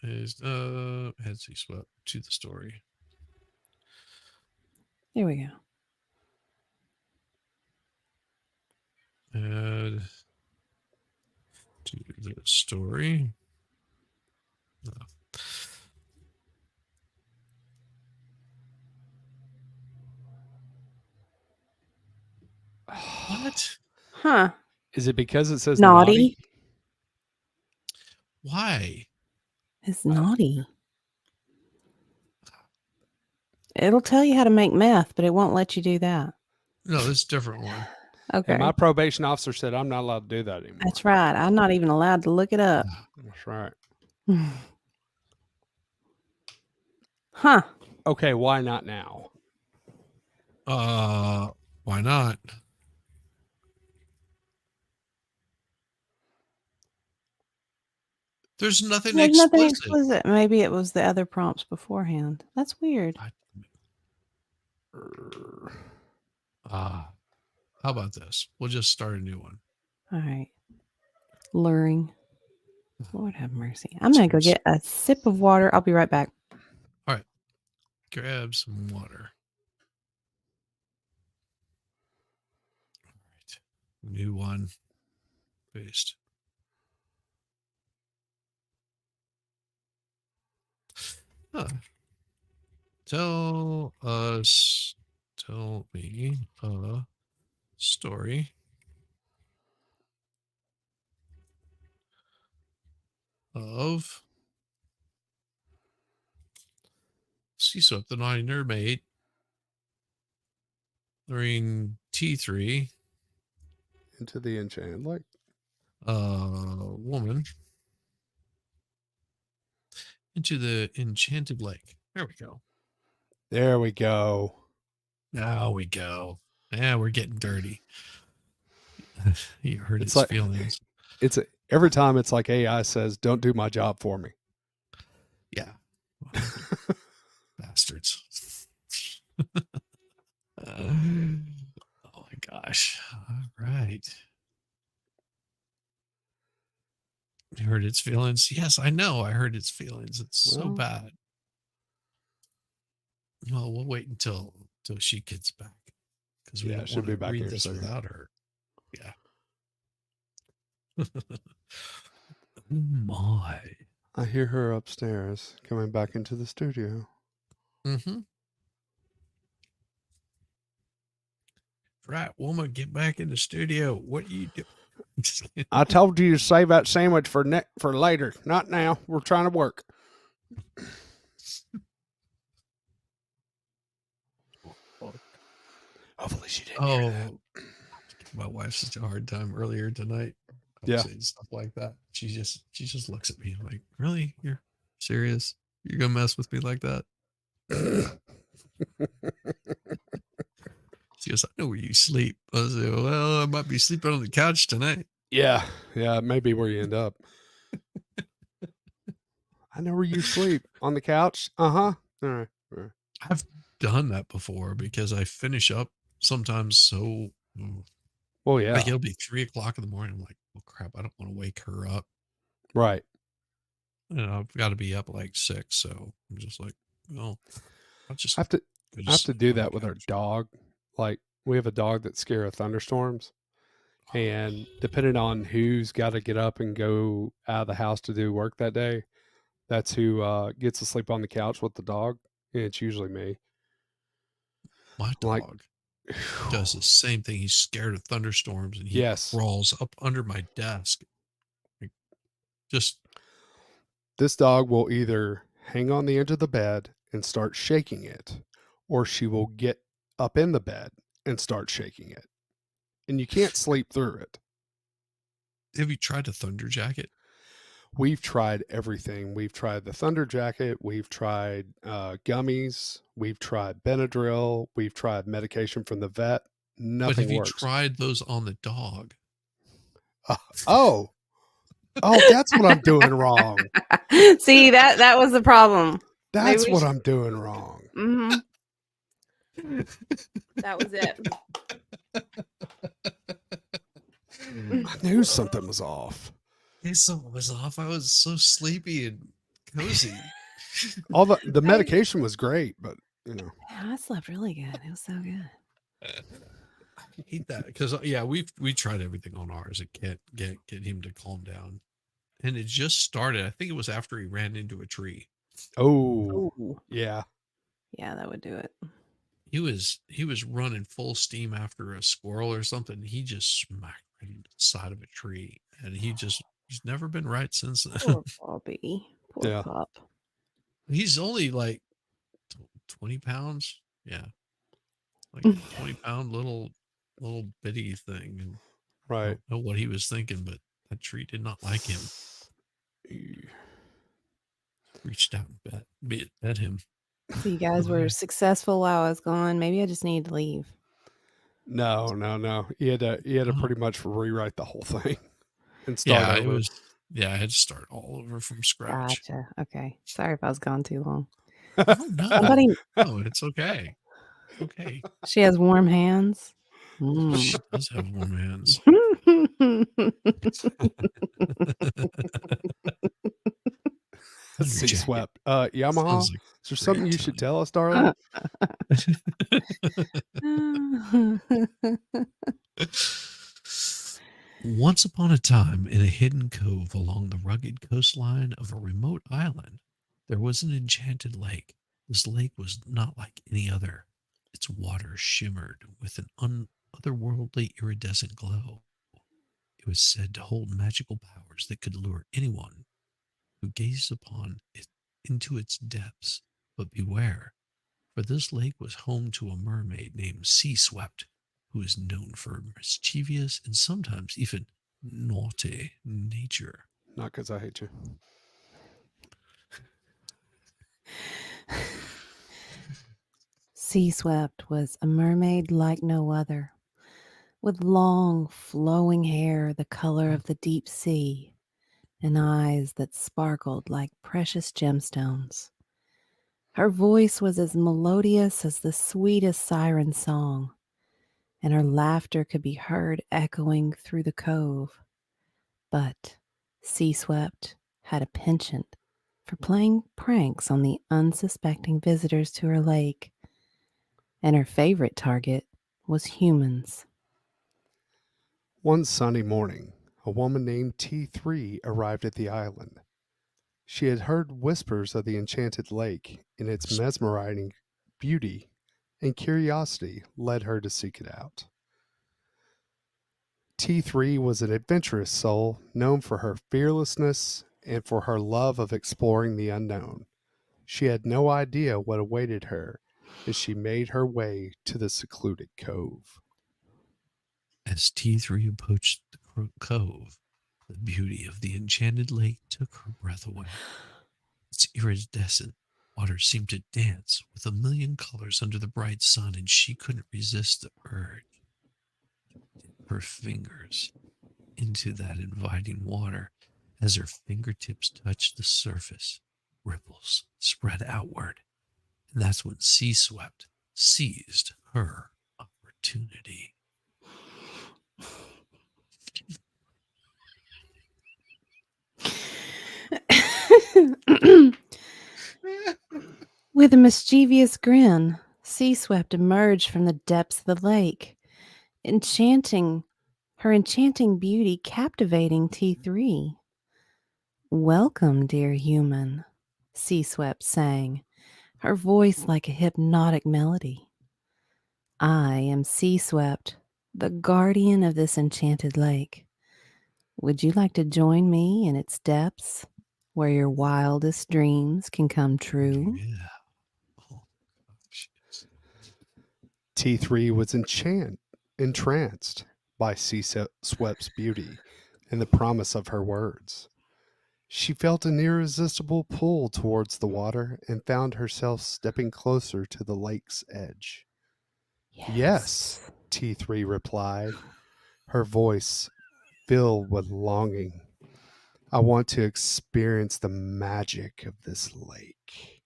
Is had sea swept to the story. Here we go. Add to the story. No. What? Huh. Is it because it says Naughty? naughty? Why? It's naughty. It'll tell you how to make meth, but it won't let you do that. No, this is a different one. Okay. And my probation officer said I'm not allowed to do that anymore. That's right. I'm not even allowed to look it up. That's right. Huh. Okay, why not now? Why not? There's nothing There's nothing explicit. explicit. Maybe it was the other prompts beforehand. That's weird. How about this? We'll just start a new one. All right. Luring. Lord have mercy. I'm going to go get a sip of water. I'll be right back. All right. Grab some water. All right. New one. Paste. Huh. Tell me a story of Sea Swept, the Naughty Nerd Maid during T3, Into the Enchanted Lake. woman into the Enchanted Lake. There we go. There we go. Now we go. Yeah, we're getting dirty. He hurt It's his like- feelings. Every time it's like AI says, "Don't do my job for me." Yeah. Bastards. Oh my gosh. All right. You heard its feelings? Yes, I know. I heard its feelings. It's so Well- bad. Well, we'll wait until she gets back because we Yeah, don't she'll want be to back read here this soon. without her. Yeah. Oh my. I hear her upstairs coming back into the studio. Mm-hmm. Right, woman, get back in the studio. What you do? Just kidding. I told you to save that sandwich for later, not now. We're trying to work. Hopefully she didn't hear that. Oh, my wife such a hard time earlier tonight. I'm Yeah. saying stuff like that. She just looks at me like, really? You're serious? You're gonna mess with me like that? She goes, I know where you sleep. I said, well, I might be sleeping on the couch tonight. Yeah, it may be where you end up. I know where you sleep, on the couch. Uh-huh. All right. I've done that before because I finish up sometimes so Well, yeah, like it'll be 3:00 in the morning. I'm like, oh crap, I don't want to wake her up. right. And I've got to be up at like 6, so I'm just like, well, I'll just I have to go I have to sleep do on the that with our couch. dog. Like, we have a dog that's scared of thunderstorms. And depending on who's got to get up and go out of the house to do work that day, that's who gets to sleep on the couch with the dog. And it's usually me. My like- dog does the same thing. He's scared of thunderstorms and he Yes. crawls up under my desk. Like, just This dog will either hang on the edge of the bed and start shaking it, or she will get up in the bed and start shaking it. And you can't sleep through it. have you tried a thunder jacket? We've tried everything. We've tried the Thunder Jacket. We've tried gummies. We've tried Benadryl. We've tried medication from the vet. But Nothing have you works. tried those on the dog? Oh, that's what I'm doing wrong. See, that was the problem. That's we what should- I'm doing wrong. Mm-hmm. That was it. I knew something was off. Hey, something was off. I was so sleepy and cozy. All the medication was great, but Yeah, I slept really good. It was so good. I hate that because we tried everything on ours and can't get him to calm down. And it just started. I think it was after he ran into a tree. oh Ooh. yeah, Yeah, that would do it. He was running full steam after a squirrel or something. He just smacked right into the side of a tree, and he's never been right since then. Poor Bobby. Poor Yeah. pup. He's only like 20 pounds. Yeah, like 20-pound little bitty thing. And I right. don't know what he was thinking, but that tree did not like him. Reached out and bet him. So you guys were successful while I was gone. Maybe I just need to leave. No. He had to pretty much rewrite the whole thing and start Yeah, over. I had to start all over from scratch. Gotcha. Okay. Sorry if I was gone too long. Oh, no, Somebody, no, it's okay. Okay. she has warm hands. She does have warm hands. Sea Jacket. swept. Yamaha. Sounds like Is there something great you should time. tell us, darling? Once upon a time, in a hidden cove along the rugged coastline of a remote island, there was an enchanted lake. This lake was not like any other. Its water shimmered with an otherworldly iridescent glow. It was said to hold magical powers that could lure anyone who gazed upon it into its depths. But beware, for this lake was home to a mermaid named Sea Swept, who is known for mischievous and sometimes even naughty nature. Not because I hate you. Sea Swept was a mermaid like no other, with long, flowing hair the color of the deep sea and eyes that sparkled like precious gemstones. Her voice was as melodious as the sweetest siren song, and her laughter could be heard echoing through the cove. But Sea Swept had a penchant for playing pranks on the unsuspecting visitors to her lake, and her favorite target was humans. One sunny morning, a woman named T3 arrived at the island. She had heard whispers of the enchanted lake, and its mesmerizing beauty and curiosity led her to seek it out. T3 was an adventurous soul known for her fearlessness and for her love of exploring the unknown. She had no idea what awaited her as she made her way to the secluded cove. As T3 approached the cove, the beauty of the enchanted lake took her breath away. Its iridescent water seemed to dance with a million colors under the bright sun, and she couldn't resist the urge to dip her fingers into that inviting water. As her fingertips touched the surface, ripples spread outward, and that's when Sea Swept seized her opportunity. With a mischievous grin, Sea Swept emerged from the depths of the lake, her enchanting beauty captivating T3. "Welcome, dear human," Sea Swept sang, her voice like a hypnotic melody. "I am Sea Swept, the guardian of this enchanted lake. Would you like to join me in its depths, where your wildest dreams can come true?" Yeah. Oh, gosh. T3 was entranced by Sea Swept's beauty and the promise of her words. She felt an irresistible pull towards the water and found herself stepping closer to the lake's edge. Yes, T3 replied, her voice filled with longing. I want to experience the magic of this lake.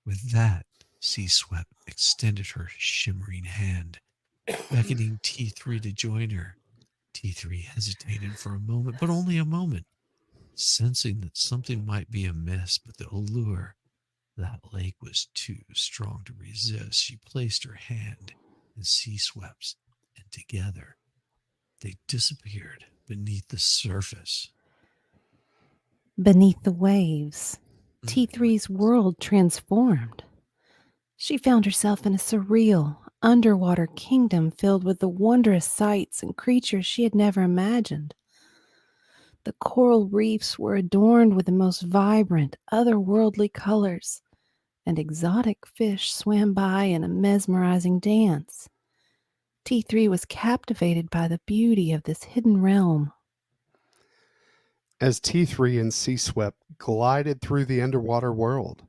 With that, Sea Swept extended her shimmering hand, beckoning T3 to join her. T3 hesitated for a moment, but only a moment, sensing that something might be amiss, but the allure of that lake was too strong to resist. She placed her hand in Sea Swept's, and together they disappeared beneath the surface. Beneath the waves, Mm. T3's world transformed. She found herself in a surreal, underwater kingdom filled with the wondrous sights and creatures she had never imagined. The coral reefs were adorned with the most vibrant, otherworldly colors, and exotic fish swam by in a mesmerizing dance. T3 was captivated by the beauty of this hidden realm. As T3 and Sea Swept glided through the underwater world,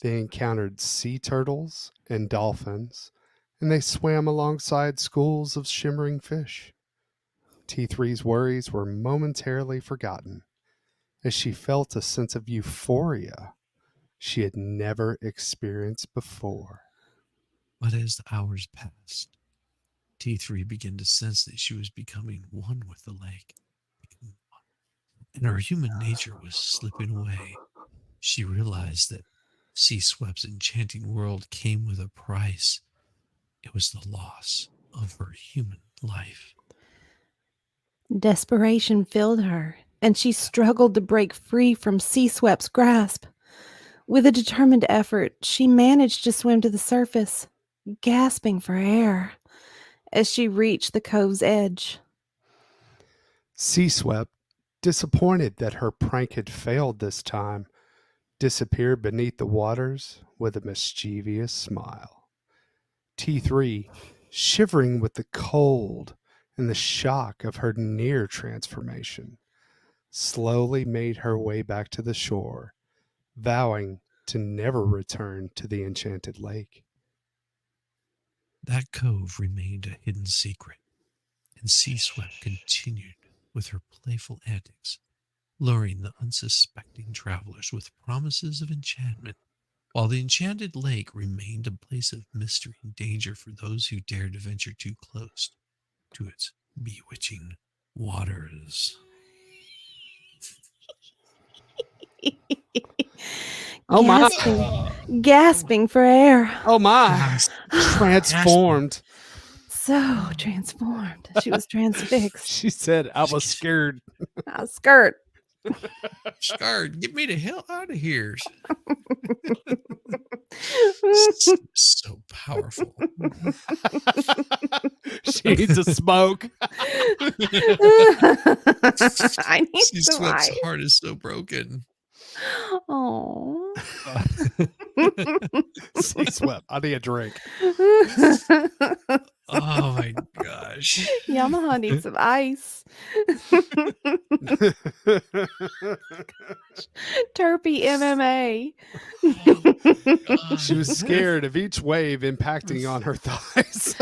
they encountered sea turtles and dolphins, and they swam alongside schools of shimmering fish. T3's worries were momentarily forgotten as she felt a sense of euphoria she had never experienced before. But as the hours passed, T3 began to sense that she was becoming one with the lake, and her human nature was slipping away. She realized that Sea Swept's enchanting world came with a price. It was the loss of her human life. Desperation filled her, and she struggled to break free from Sea Swept's grasp. With a determined effort, she managed to swim to the surface, gasping for air as she reached the cove's edge. Sea Swept, disappointed that her prank had failed this time, disappeared beneath the waters with a mischievous smile. T3, shivering with the cold and the shock of her near transformation, slowly made her way back to the shore, vowing to never return to the enchanted lake. That cove remained a hidden secret, and Sea Swept continued with her playful antics, luring the unsuspecting travelers with promises of enchantment, while the enchanted lake remained a place of mystery and danger for those who dared to venture too close to its bewitching waters. Oh my! Gasping for air. Oh my! Transformed. So transformed. She was transfixed. She said, "I was scared." A skirt. Scarred, get me the hell out of here. So powerful. She needs a smoke. I need Sea some Swept's ice. heart is so broken. Oh. Sea Swept, I need a drink. Oh my gosh. Yamaha needs some ice. Terpy MMA. She was scared of each wave impacting on her thighs.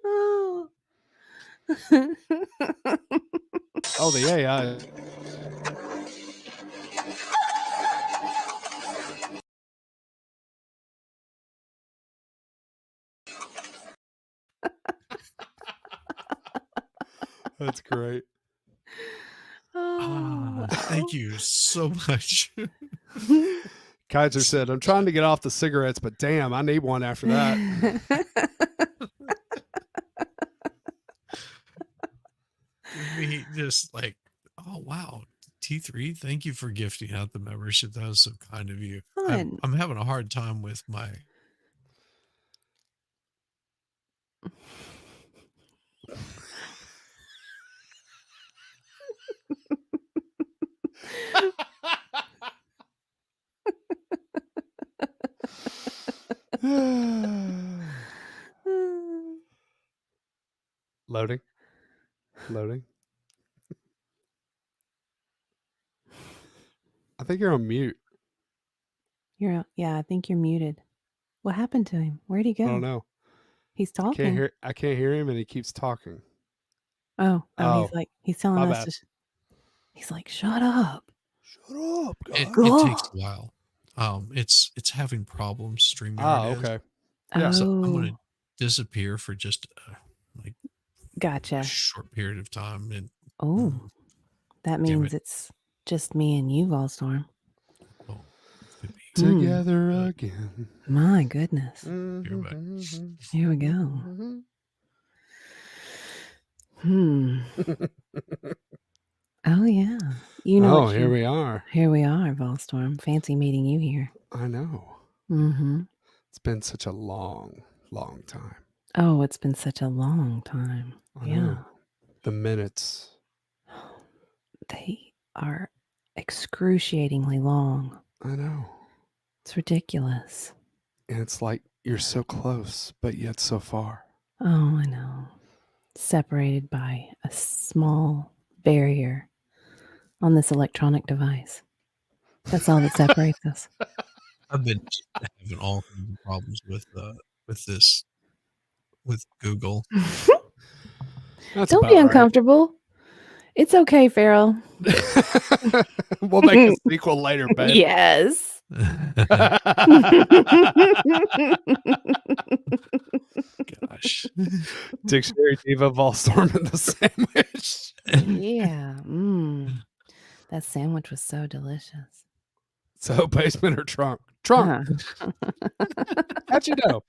Oh. Oh, the AI. That's great. Oh, Thank you so much. Kaiser said, "I'm trying to get off the cigarettes, but damn, I need one after that." We just like, oh wow, T3, thank you for gifting out the membership. That was so kind of you. Fun. I'm having a hard time with my Loading. I think you're on mute. Yeah, I think you're muted. What happened to him? Where'd he I go? don't know. He's I can't talking. hear him, and he keeps talking. Oh, Oh, he's telling my us bad. to. He's like, shut up. Shut up, It guys. takes a while. It's having problems. StreamYard Ah, is. okay. Yeah. So I'm Oh, gonna disappear for just like a gotcha. short period of time, and Oh, that damn means it. it's just me and you, Volstorm. Well, could be. Together But again. My goodness. you're back. Here we go. Hmm. Oh yeah. You know Oh, what here you. we are. Here we are, Volstorm. Fancy meeting you here. I know. Mm-hmm. It's been such a long, long time. Oh, it's been such a long time. I Yeah. know. The minutes. They are excruciatingly long. I know. It's ridiculous. And it's like you're so close, but yet so far. Oh, I know. Separated by a small barrier on this electronic device. That's all that separates us. I've been having all kinds of problems with this with Google. That's Don't about be right. uncomfortable. It's okay, Farrell. We'll make a sequel later, babe. Yes. Gosh. Dictionary Diva Volstorm in the sandwich. Yeah. That sandwich was so delicious. So basement or trunk? Trunk. How'd you know?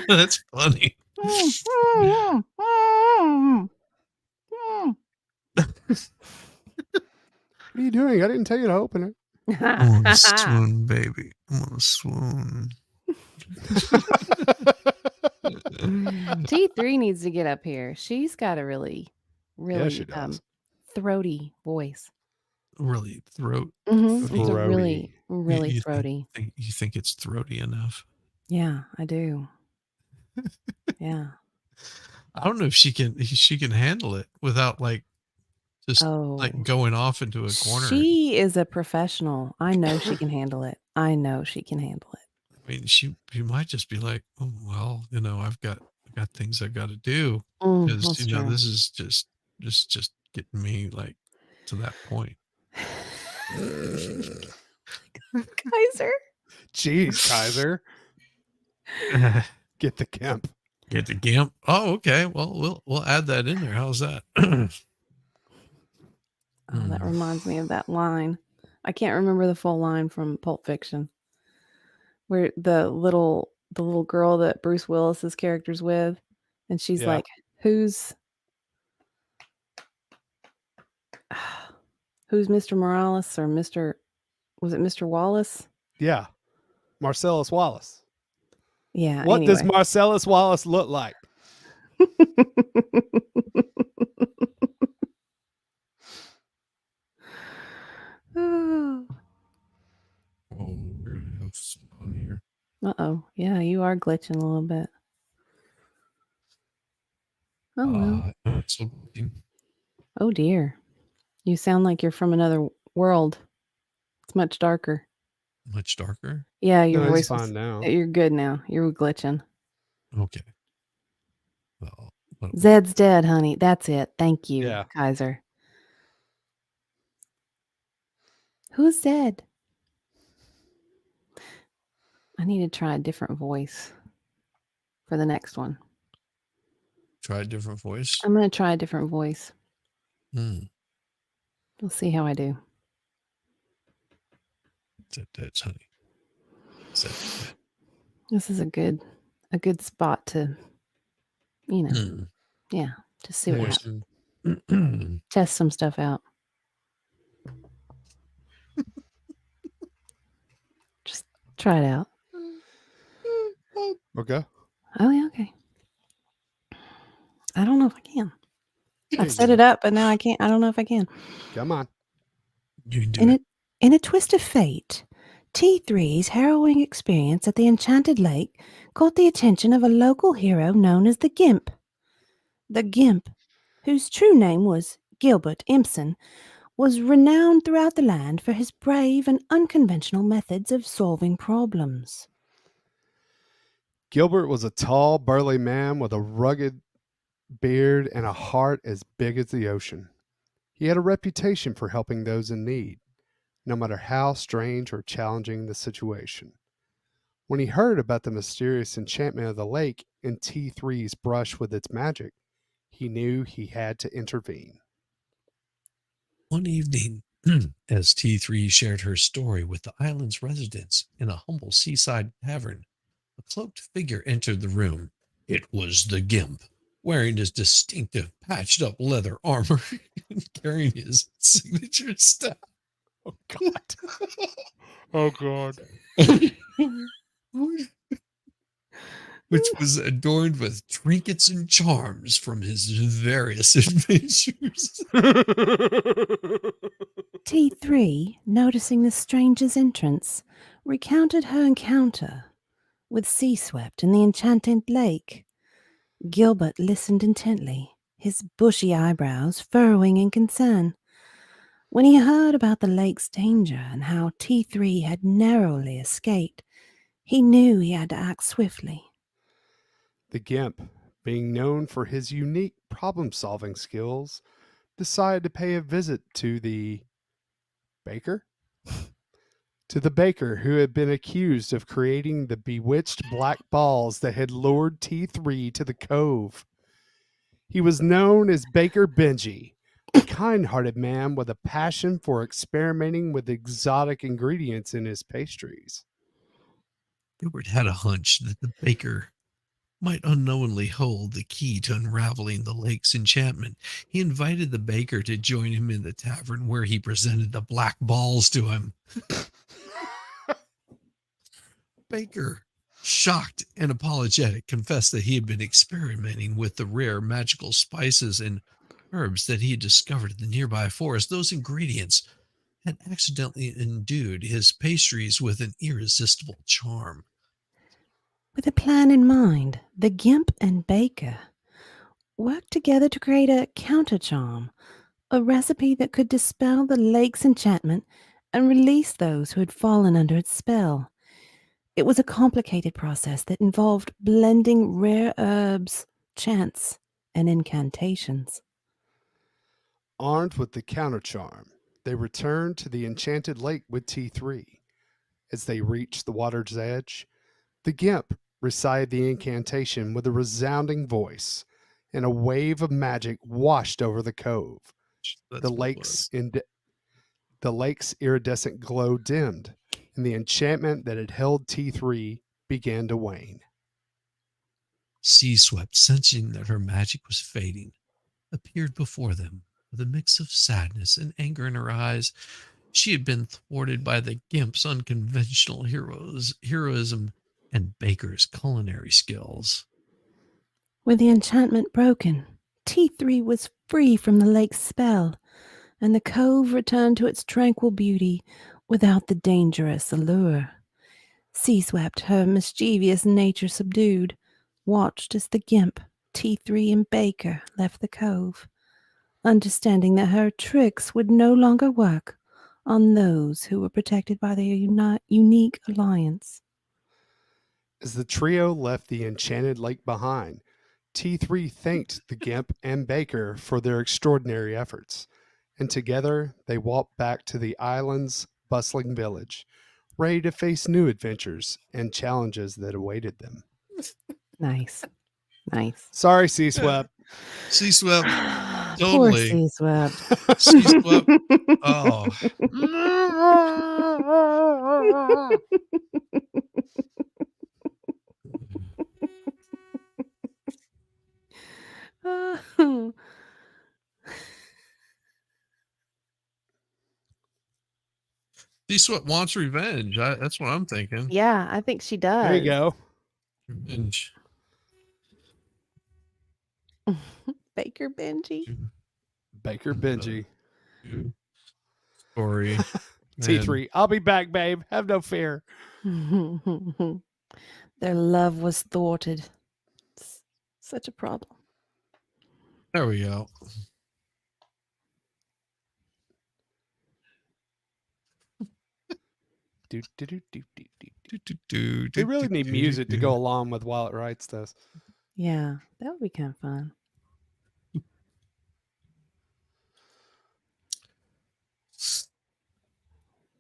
That's funny. What are you doing? I didn't tell you to open it. I'm gonna swoon, baby. I'm gonna swoon. T3 needs to get up here. She's got a really she does. throaty voice. Really throat. It's a Throaty. really, really You throaty. You think it's throaty enough? Yeah, I do. Yeah. I don't know if she can handle it without like just like going off into a corner. She is a professional. I know she can handle it. I know she can handle it. I mean, she might just be like, oh well, I've got things I've got to do because That's true. this is just getting me like to that point. Kaiser. Jeez, Kaiser. Get the Gimp. Get the Gimp. Oh, okay. Well, we'll add that in there. How's that? Oh, that reminds me of that line. I can't remember the full line from Pulp Fiction, where the little girl that Bruce Willis's character's with, and she's like, "Who's Mr. Morales or was it Mr. Wallace?" Yeah, Marcellus Wallace. Yeah. What does Marcellus Wallace look like? Oh, we're gonna have some fun here. Uh-oh. Yeah, you are glitching a little bit. Oh, well. Oh, dear. You sound like you're from another world. It's much darker. Much darker? Yeah, your voice is fine now. You're good now. You're glitching. Okay. Well, Zed's dead, honey. That's it. Thank you, Yeah. Kaiser. Who's Zed? I need to try a different voice for the next one. Try a different voice? I'm going to try a different voice. We'll see how I do. That's honey. This is a good spot to, yeah, just see what happens. Test some stuff out. Just try it out. Okay. Oh, yeah, okay. I don't know if I can. I've set it up, but now I can't. I don't know if I can. Come on. You can do it. In a twist of fate, T3's harrowing experience at the Enchanted Lake caught the attention of a local hero known as the Gimp. The Gimp, whose true name was Gilbert Impson, was renowned throughout the land for his brave and unconventional methods of solving problems. Gilbert was a tall, burly man with a rugged beard and a heart as big as the ocean. He had a reputation for helping those in need, no matter how strange or challenging the situation. When he heard about the mysterious enchantment of the lake and T3's brush with its magic, he knew he had to intervene. One evening, as T3 shared her story with the island's residents in a humble seaside tavern, a cloaked figure entered the room. It was the Gimp, wearing his distinctive patched up leather armor and carrying his signature staff. Oh, God. Oh, God. Which was adorned with trinkets and charms from his various adventures. T3, noticing the stranger's entrance, recounted her encounter with Sea Swept in the enchanted lake. Gilbert listened intently, his bushy eyebrows furrowing in concern. When he heard about the lake's danger and how T3 had narrowly escaped, he knew he had to act swiftly. The Gimp, being known for his unique problem-solving skills, decided to pay a visit to the baker? To the baker who had been accused of creating the bewitched black balls that had lured T3 to the cove. He was known as Baker Benji, a kind-hearted man with a passion for experimenting with exotic ingredients in his pastries. Gilbert had a hunch that the baker might unknowingly hold the key to unraveling the lake's enchantment. He invited the baker to join him in the tavern where he presented the black balls to him. Baker, shocked and apologetic, confessed that he had been experimenting with the rare magical spices and herbs that he had discovered in the nearby forest. Those ingredients had accidentally endued his pastries with an irresistible charm. With a plan in mind, the Gimp and Baker worked together to create a counter charm, a recipe that could dispel the lake's enchantment and release those who had fallen under its spell. It was a complicated process that involved blending rare herbs, chants, and incantations. Armed with the counter charm, they returned to the enchanted lake with T3. As they reached the water's edge, the Gimp recited the incantation with a resounding voice, and a wave of magic washed over the cove. That's The what it lake's, was. the lake's iridescent glow dimmed, and the enchantment that had held T3 began to wane. Sea Swept, sensing that her magic was fading, appeared before them with a mix of sadness and anger in her eyes. She had been thwarted by the Gimp's unconventional heroism and Baker's culinary skills. With the enchantment broken, T3 was free from the lake's spell, and the cove returned to its tranquil beauty without the dangerous allure. Sea Swept, her mischievous nature subdued, watched as the Gimp, T3, and Baker left the cove, understanding that her tricks would no longer work on those who were protected by their unique alliance. As the trio left the enchanted lake behind, T3 thanked the Gimp and Baker for their extraordinary efforts, and together they walked back to the island's bustling village, ready to face new adventures and challenges that awaited them. Nice. Nice. Sorry, Sea Swept. Sea Swept, Poor totally. Sea Swept. Sea Swept. Oh, Sea Swept wants revenge. That's what I'm thinking. Yeah, I think she does. There you go. Revenge. Baker Benji. Baker Benji. Story. T3, I'll be back, babe. Have no fear. Their love was thwarted. Such a problem. There we go. Do, do, do, do, do, do, do. We really need music to go along with while it writes this. Yeah, that would be kind of fun.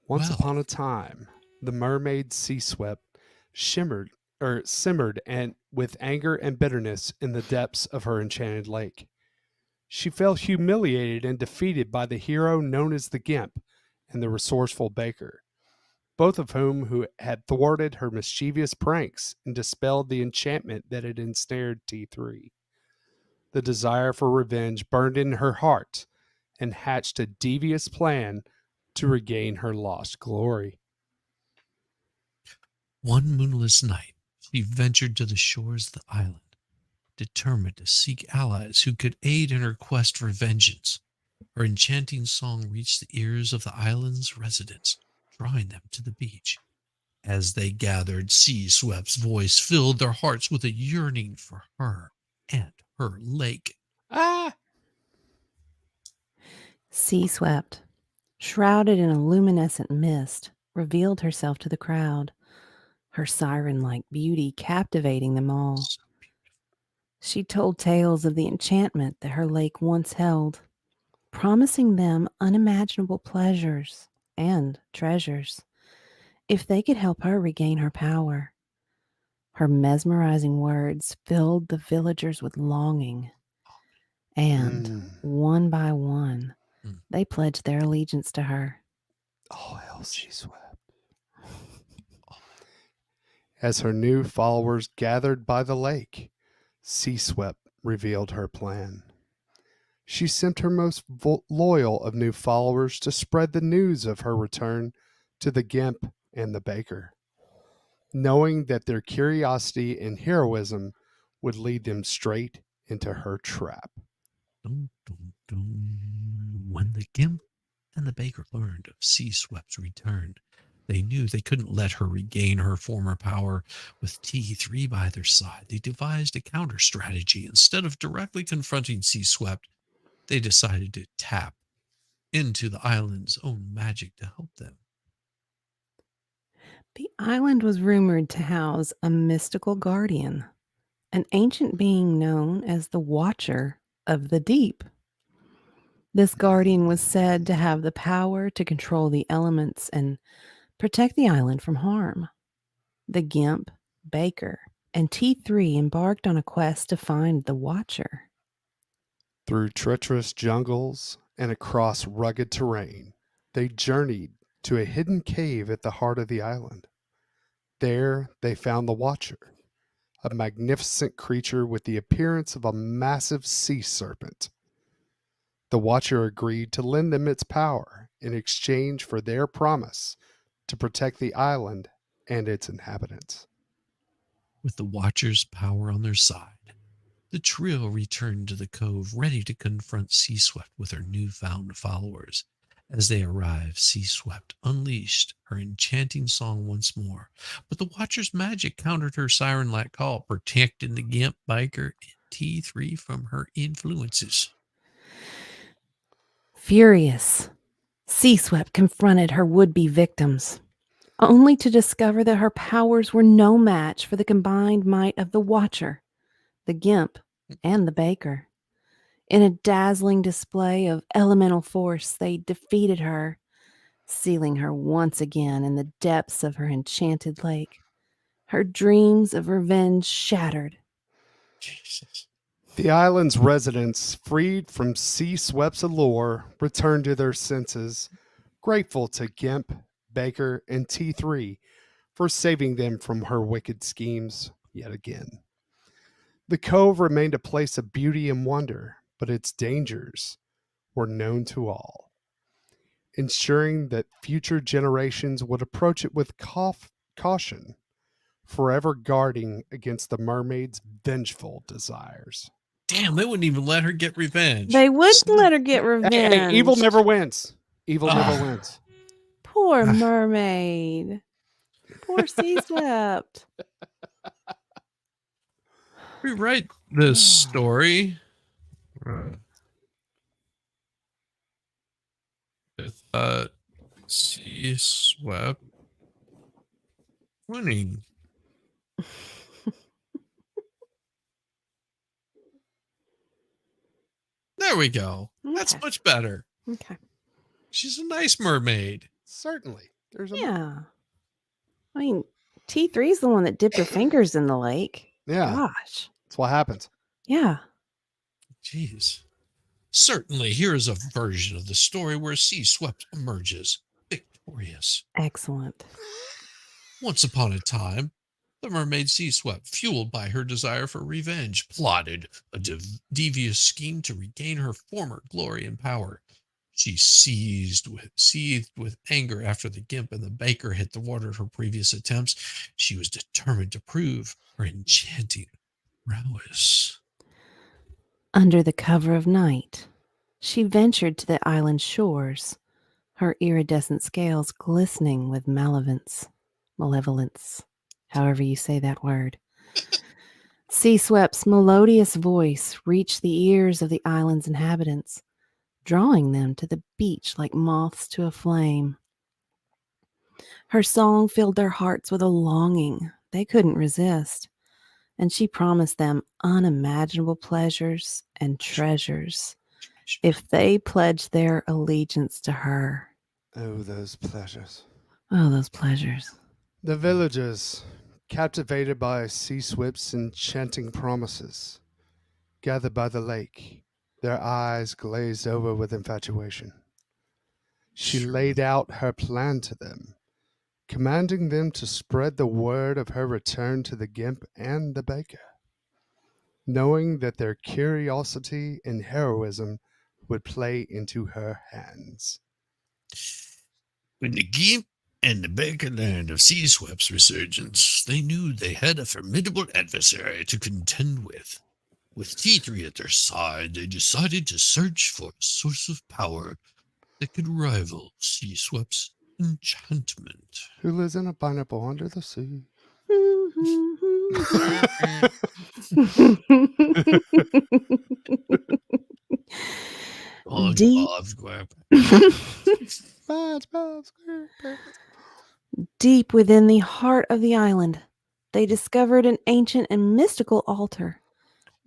Once Well. upon a time, the mermaid Sea Swept simmered and with anger and bitterness in the depths of her enchanted lake. She felt humiliated and defeated by the hero known as the Gimp and the resourceful Baker, both of who had thwarted her mischievous pranks and dispelled the enchantment that had ensnared T3. The desire for revenge burned in her heart and hatched a devious plan to regain her lost glory. One moonless night, she ventured to the shores of the island, determined to seek allies who could aid in her quest for vengeance. Her enchanting song reached the ears of the island's residents, drawing them to the beach. As they gathered, Sea Swept's voice filled their hearts with a yearning for her and her lake. Ah! Sea Swept, shrouded in a luminescent mist, revealed herself to the crowd, her siren-like beauty captivating them all. So beautiful. She told tales of the enchantment that her lake once held, promising them unimaginable pleasures and treasures if they could help her regain her power. Her mesmerizing words filled the villagers with longing, and one by one, they pledged their allegiance to her. All hail Sea Swept. As her new followers gathered by the lake, Sea Swept revealed her plan. She sent her most loyal of new followers to spread the news of her return to the Gimp and the Baker, knowing that their curiosity and heroism would lead them straight into her trap. Dun, dun, dun. When the Gimp and the Baker learned of Sea Swept's return, they knew they couldn't let her regain her former power. With T3 by their side, they devised a counter strategy. Instead of directly confronting Sea Swept, they decided to tap into the island's own magic to help them. The island was rumored to house a mystical guardian, an ancient being known as the Watcher of the Deep. This guardian was said to have the power to control the elements and protect the island from harm. The Gimp, Baker, and T3 embarked on a quest to find the Watcher. Through treacherous jungles and across rugged terrain, they journeyed to a hidden cave at the heart of the island. There they found the Watcher, a magnificent creature with the appearance of a massive sea serpent. The Watcher agreed to lend them its power in exchange for their promise to protect the island and its inhabitants. With the Watcher's power on their side, the trio returned to the cove, ready to confront Sea Swept with her newfound followers. As they arrived, Sea Swept unleashed her enchanting song once more, but the Watcher's magic countered her siren-like call, protecting the Gimp, Baker, and T3 from her influences. Furious, Sea Swept confronted her would-be victims, only to discover that her powers were no match for the combined might of the Watcher, the Gimp, and the Baker. In a dazzling display of elemental force, they defeated her, sealing her once again in the depths of her enchanted lake. Her dreams of revenge shattered. Jesus. The island's residents, freed from Sea Swept's allure, returned to their senses, grateful to Gimp, Baker, and T3 for saving them from her wicked schemes yet again. The cove remained a place of beauty and wonder, but its dangers were known to all, ensuring that future generations would approach it with caution, forever guarding against the mermaid's vengeful desires. Damn, they wouldn't even let her get revenge. They wouldn't let her get revenge. Hey, evil never wins. Evil never wins. Poor mermaid. Poor Sea Swept. Rewrite this story with Sea Swept Winning. There we go. That's Okay. much better. Okay. She's a nice mermaid. Certainly. There's a Yeah. I mean, T3's the one that dipped her fingers in the lake. Yeah. Gosh. That's what happens. Yeah. Jeez. Certainly, here is a version of the story where Sea Swept emerges victorious. Excellent. Once upon a time, the mermaid Sea Swept, fueled by her desire for revenge, plotted a devious scheme to regain her former glory and power. She seethed with anger after the Gimp and the Baker hit the water of her previous attempts. She was determined to prove her enchanting prowess. Under the cover of night, she ventured to the island shores, her iridescent scales glistening with malevolence, however you say that word. Sea Swept's melodious voice reached the ears of the island's inhabitants, drawing them to the beach like moths to a flame. Her song filled their hearts with a longing they couldn't resist, and she promised them unimaginable pleasures and treasures if they pledged their allegiance to her. Oh, those pleasures. Oh, those pleasures. The villagers, captivated by Sea Sweept's enchanting promises, gathered by the lake, their eyes glazed over with infatuation. She laid out her plan to them, commanding them to spread the word of her return to the Gimp and the Baker, knowing that their curiosity and heroism would play into her hands. When the Gimp and the Baker learned of Sea Swept's resurgence, they knew they had a formidable adversary to contend with. With T3 at their side, they decided to search for a source of power that could rival Sea Swept's enchantment. Who lives in a pineapple under the sea? Deep. Deep within the heart of the island, they discovered an ancient and mystical altar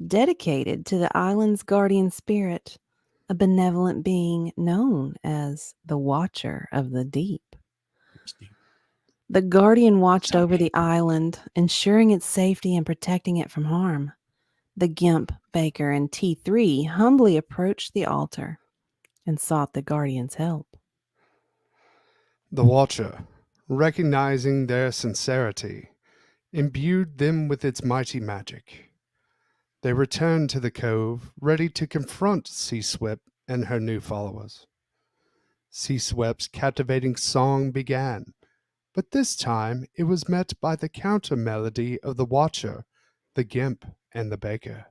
dedicated to the island's guardian spirit, a benevolent being known as the Watcher of the Deep. The guardian watched over the island, ensuring its safety and protecting it from harm. The Gimp, Baker, and T3 humbly approached the altar and sought the guardian's help. The Watcher, recognizing their sincerity, imbued them with its mighty magic. They returned to the cove, ready to confront Sea Swept and her new followers. Sea Swept's captivating song began, but this time it was met by the counter melody of the Watcher, the Gimp, and the Baker,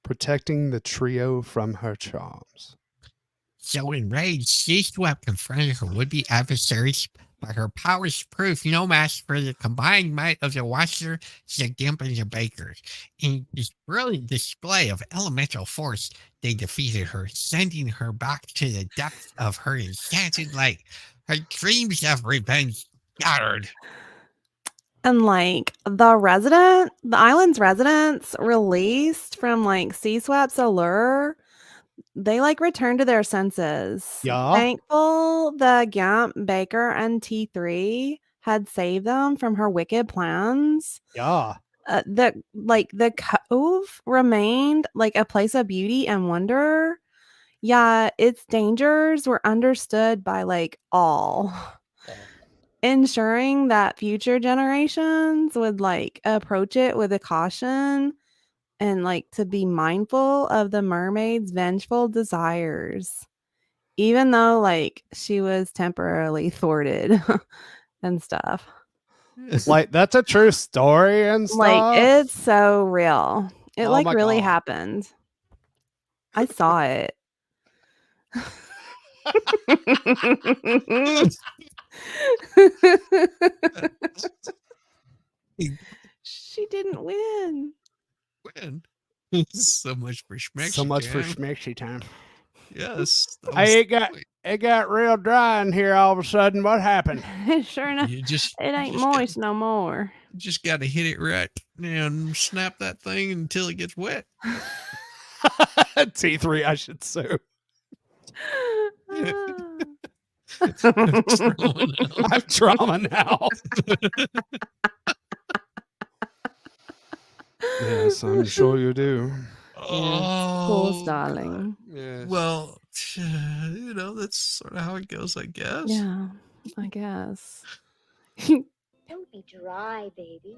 protecting the trio from her charms. So enraged, Sea Swept confronted her would-be adversaries, but her powers proved no match for the combined might of the Watcher, the Gimp, and the Baker. In this brilliant display of elemental force, they defeated her, sending her back to the depths of her enchanted lake. Her dreams of revenge scattered. And the island's residents released from Sea Swept's allure, they returned to their senses. Yeah. Thankful the Gimp, Baker, and T3 had saved them from her wicked plans. Yeah. The cove remained a place of beauty and wonder. Yeah, its dangers were understood by all, ensuring that future generations would approach it with a caution and to be mindful of the mermaid's vengeful desires, even though she was temporarily thwarted and stuff. That's a true story and stuff. It's so real. It Oh my really God. happened. I saw it. She didn't win. Win. So much for Schmexy. So much for Time. schmexy time. Yes. that I was ain't the got point. It got real dry in here all of a sudden. What happened? Sure enough, You it just ain't just got- moist no more. just got to hit it right and snap that thing until it gets wet. T3, I should sue. I'm trauma now. Yes, I'm sure you do. Of course, Oh, darling. Yes. well, that's sort of how it goes, I guess. Yeah, I guess. Don't be dry, baby.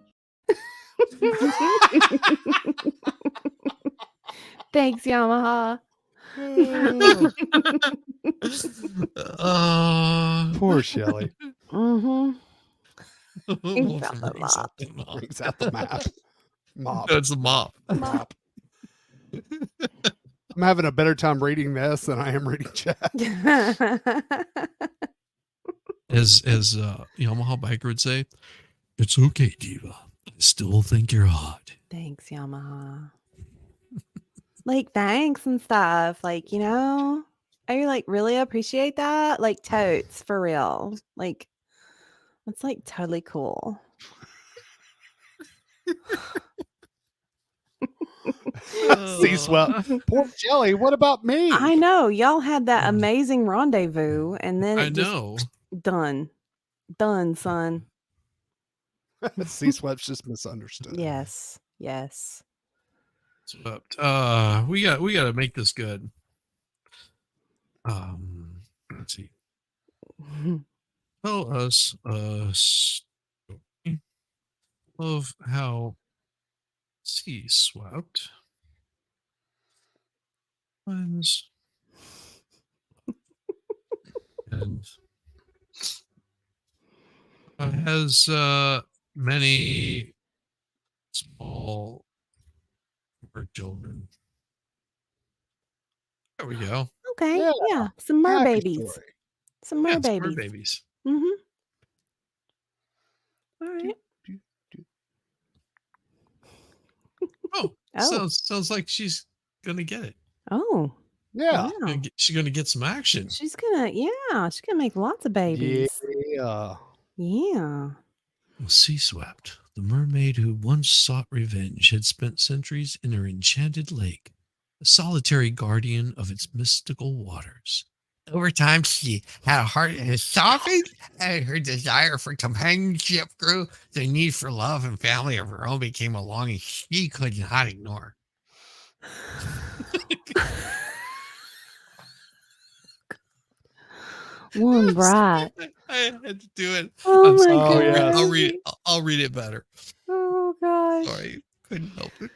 Thanks, Yamaha. Poor Shelly. Mm-hmm. Wolf felt that brings out mop. the mop. Brings out the map. Mop. That's the mop. Mop. I'm having a better time reading this than I am reading chat. As Yamaha biker would say, it's okay, Diva. I still think you're hot. Thanks, Yamaha. Like, thanks and stuff. Like, I like really appreciate that. Like, totes for real. Like, that's like totally cool. C-Swell. Poor Shelly. What about me? I know y'all had that amazing rendezvous, and then I it just know. done, son. C-Swep's just misunderstood. Yes. Swept. We got to make this good. Let's see. Tell us a story of how Sea Swept finds and has many small children. There we go. Okay. Yeah. Yeah. Some mer Happy babies. story. Some mer Yeah, it's babies. mer babies. Mm-hmm. All right. Oh, Oh. sounds like she's gonna get it. Oh. Yeah. Wow. She's gonna get some action. She's gonna make lots of babies. Yeah. Yeah. Sea Swept, the mermaid who once sought revenge, had spent centuries in her enchanted lake, a solitary guardian of its mystical waters. Over time, she had a heart that has softened, and her desire for companionship grew. The need for love and family of her own became a longing she could not ignore. One bright. I had to do it. Oh I'm my sorry. Oh, god. yes. I'll read it better. Oh gosh. Sorry, couldn't help it.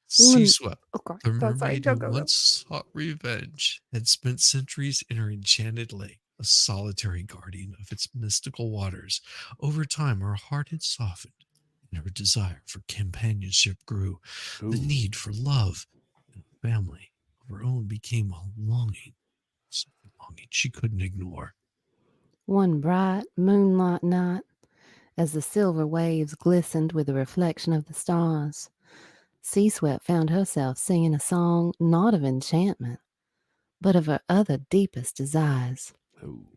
Sea One- Swept, Okay. the Go, sorry, mermaid go, who go, go. once sought revenge, had spent centuries in her enchanted lake, a solitary guardian of its mystical waters. Over time, her heart had softened, and her desire for companionship grew. The Ooh. need for love and family of her own became a longing, something longing she couldn't ignore. One bright moonlight night, as the silver waves glistened with the reflection of the stars, Sea Swept found herself singing a song not of enchantment, but of her other deepest desires. Ooh.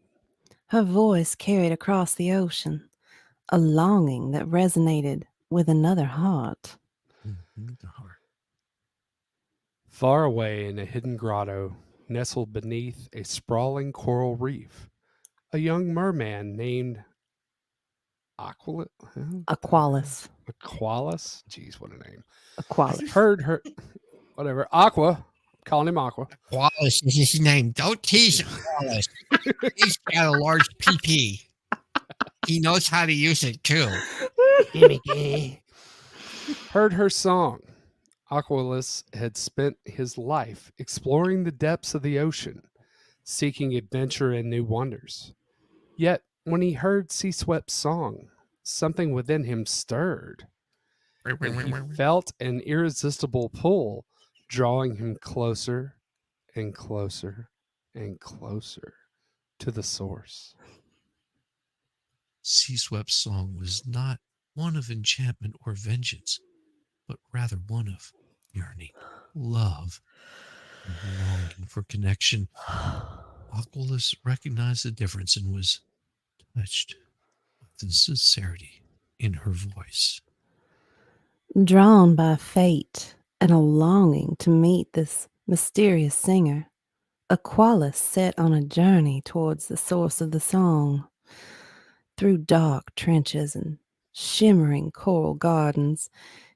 Her voice carried across the ocean a longing that resonated with another heart. The heart. Far away in a hidden grotto, nestled beneath a sprawling coral reef, a young merman named Aqualis. Aqualis. Jeez, what a name. Aqualis. Heard her. Whatever. Aqua. Calling him Aqua. Wallace is his name. Don't tease him, Wallace. He's got a large PP. He knows how to use it too. Heard her song. Aqualis had spent his life exploring the depths of the ocean, seeking adventure and new wonders. Yet, when he heard Sea Swept's song, something within him stirred, and he felt an irresistible pull drawing him closer and closer and closer to the source. Sea Swept's song was not one of enchantment or vengeance, but rather one of yearning, love, and longing for connection. Aquilus recognized the difference and was touched with the sincerity in her voice. Drawn by fate and a longing to meet this mysterious singer, Aqualus set on a journey towards the source of the song. Through dark trenches and shimmering coral gardens,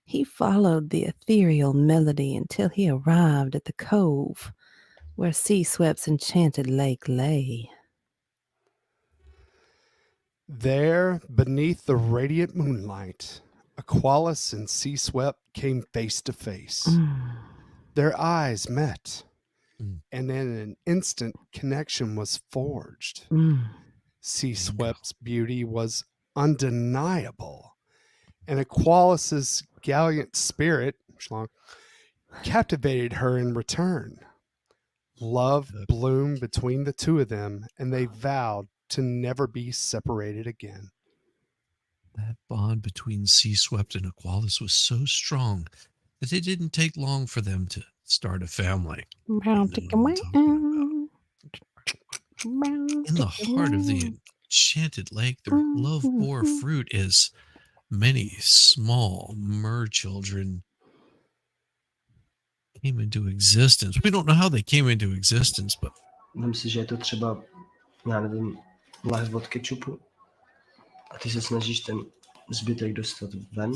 he followed the ethereal melody until he arrived at the cove where Sea-Swept's enchanted lake lay. There, beneath the radiant moonlight, Aqualus and Sea-Swept came face to face. Their eyes met, and in an instant, connection was forged. Sea-Swept's beauty was undeniable, and Aqualus's gallant spirit captivated her in return. Love bloomed between the two of them, and they vowed to never be separated again. That bond between Sea-Swept and Aqualus was so strong that it didn't take long for them to start a family. In the heart of the enchanted lake, their love bore fruit as many small mer children came into existence. We don't know how they came into existence, but Vem si, že je to třeba, já nevím, lahev od kečupu a ty se snažíš ten zbytek dostat ven.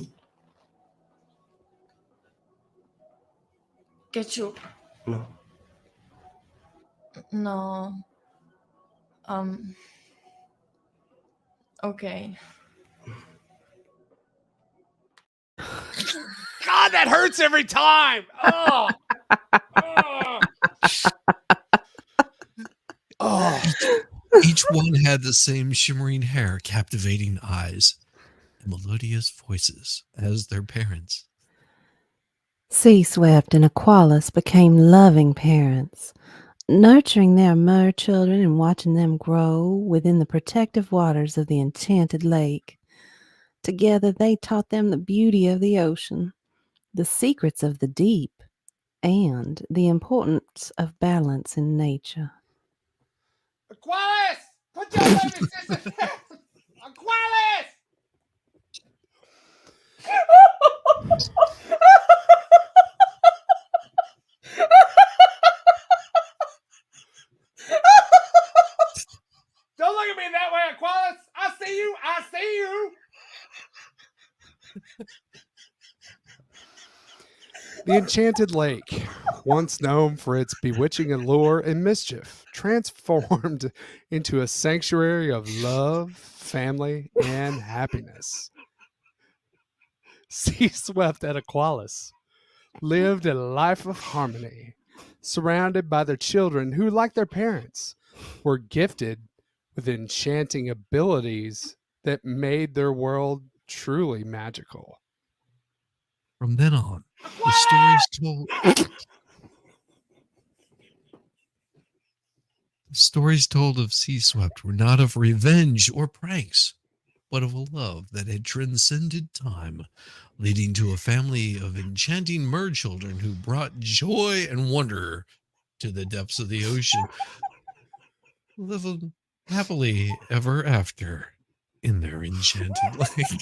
Ketchup. No, No. Okay. God, that hurts every time. Oh. Oh. each one had the same shimmering hair, captivating eyes, and melodious voices as their parents. Sea-Swept and Aqualus became loving parents, nurturing their mer children and watching them grow within the protective waters of the enchanted lake. Together, they taught them the beauty of the ocean, the secrets of the deep, and the importance of balance in nature. Aqualus! Put your baby sister down! Aqualus! Don't look at me that way, Aqualus! I see you! I see you! The Enchanted Lake, once known for its bewitching allure and mischief, transformed into a sanctuary of love, family, and happiness. Sea-Swept and Aqualus lived a life of harmony, surrounded by their children who, like their parents, were gifted with enchanting abilities that made their world truly magical. From then on, the stories told of Sea-Swept were not of revenge or pranks, but of a love that had transcended time, leading to a family of enchanting mer children who brought joy and wonder to the depths of the ocean, living happily ever after in their enchanted lake.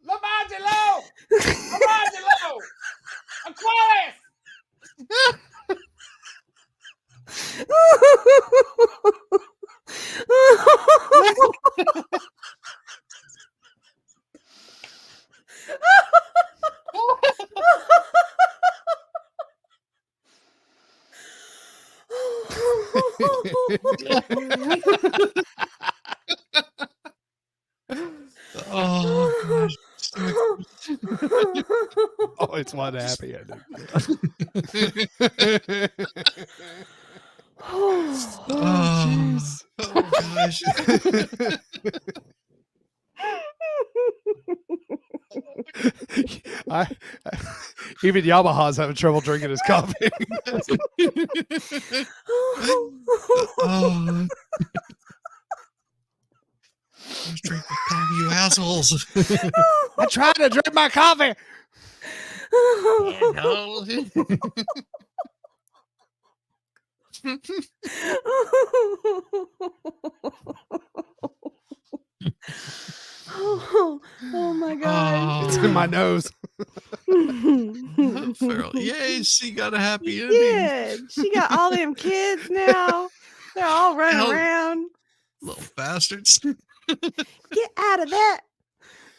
Lamangelo! Lamangelo! Aqualus! Oh, gosh. Oh, it's one happy ending. Oh, gosh. Even Yamaha's having trouble drinking his coffee. Oh. Drink my coffee, you assholes. I tried to drink my coffee. Oh my gosh. It's in my nose. Feral. Yay, she got a happy She ending. did. She got all them kids now. They're all running Hell, around. little bastards. Get out of that.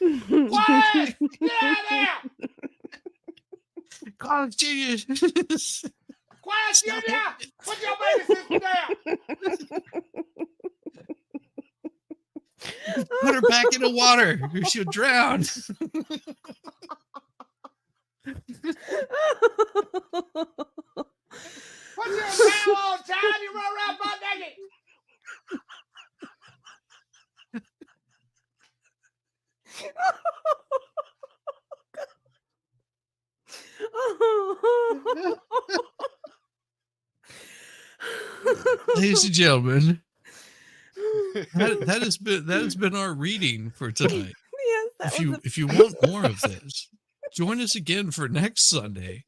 What? Get out of there! College genius. Quiet, Junior! Put your baby sister down! Put her back in the water or she'll drown. Put your tail on, child! You run around butt naked! Ladies and gentlemen, that has been our reading for tonight. Yes, that was If you want more of this, join us again for next Sunday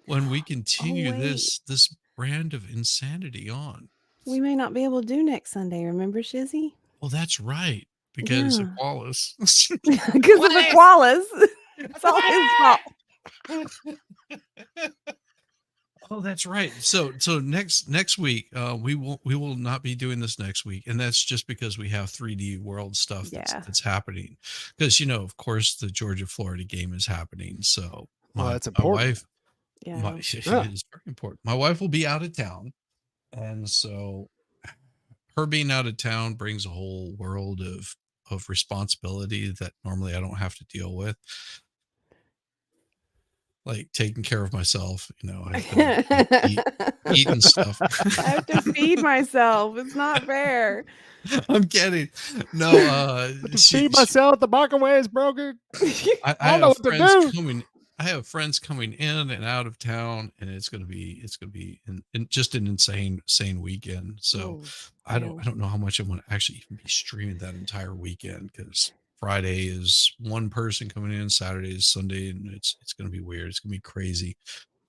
when we continue wait. this brand of insanity on. we may not be able to do next Sunday. Remember, Shizzy? Well, that's right, because Yeah. of Wallace. Because of Aqualis. It's all his fault. Oh, that's right. So next week, we will not be doing this next week, and that's just because we have 3D World stuff Yeah. that's happening. Because of course, the Georgia Florida game is happening. So Well, my that's important. wife, Yeah. it Yeah. is very important. My wife will be out of town, and so her being out of town brings a whole world of responsibility that normally I don't have to deal with. Like taking care of myself, I have to eat and stuff. I have to feed myself. It's not fair. I'm kidding. No, Feed myself. The microwave is broken. I I don't know have what to friends do. coming. I have friends coming in and out of town, and it's gonna be just an insane weekend. So Ooh, I don't know how much I'm gonna actually even be streaming that entire weekend, because Friday is one person coming in, Saturday is Sunday, and it's gonna be weird. It's gonna be crazy,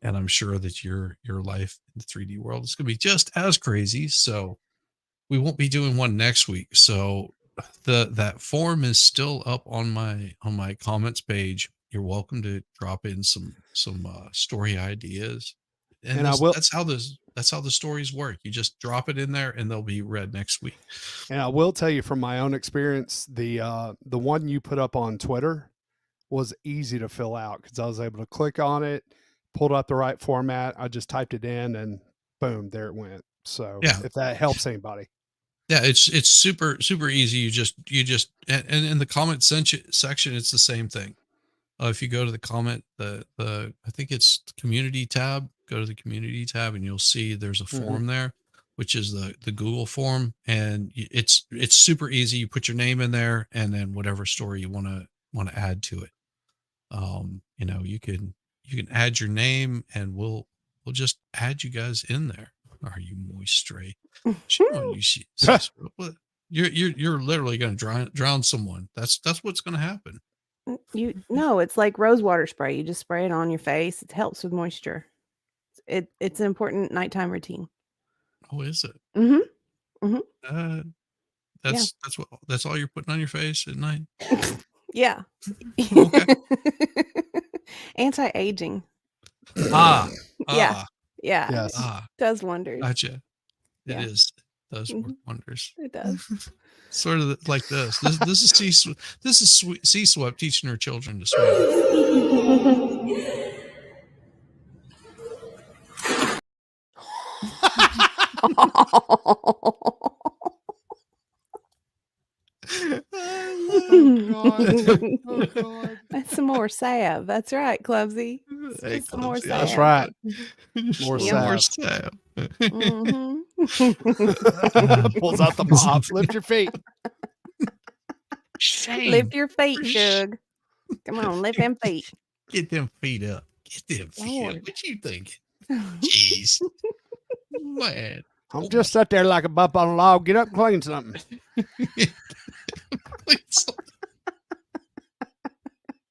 and I'm sure that your life in the 3D world is gonna be just as crazy. So we won't be doing one next week. So that form is still up on my comments page. You're welcome to drop in some story ideas, and I will- that's how the stories work. You just drop it in there, and they'll be read next week. And I will tell you from my own experience, the one you put up on Twitter was easy to fill out because I was able to click on it, pulled up the right format. I just typed it in, and boom, there it went. So Yeah. if that helps anybody. Yeah, it's super easy. You just and in the comment section, it's the same thing. If you go to the comment, the I think it's the community tab, go to the community tab, and you'll see there's a form there, which is the Google form, and it's super easy. You put your name in there, and then whatever story you want to add to it. You can add your name, and we'll just add you guys in there. Are you moist stray? You're literally going to drown someone. That's what's going to happen. No, it's like rose water spray. You just spray it on your face. It helps with moisture. It's an important nighttime routine. Oh, is it? Mm-hmm. That's all you're putting on your face at night. Yeah. Okay. Anti-aging. Yeah. Yeah. Yes. Does wonders. Gotcha. Yeah. It is. It does work wonders. It does. Sort of like this. This is C-Swept teaching her children to swim. Oh, God. That's some more salve. That's right, Clubsy. Hey, Some more Clumsy, That's salve. right. More salve. salve. Mhm. Pulls out the mop. Lift your feet. Shame. Lift your feet, Shug. Come on, lift them feet. Get them feet up. Get them feet up. Lord. What you thinking? Jeez. Man. I'm just sat there like a bump on a log. Get up and clean something.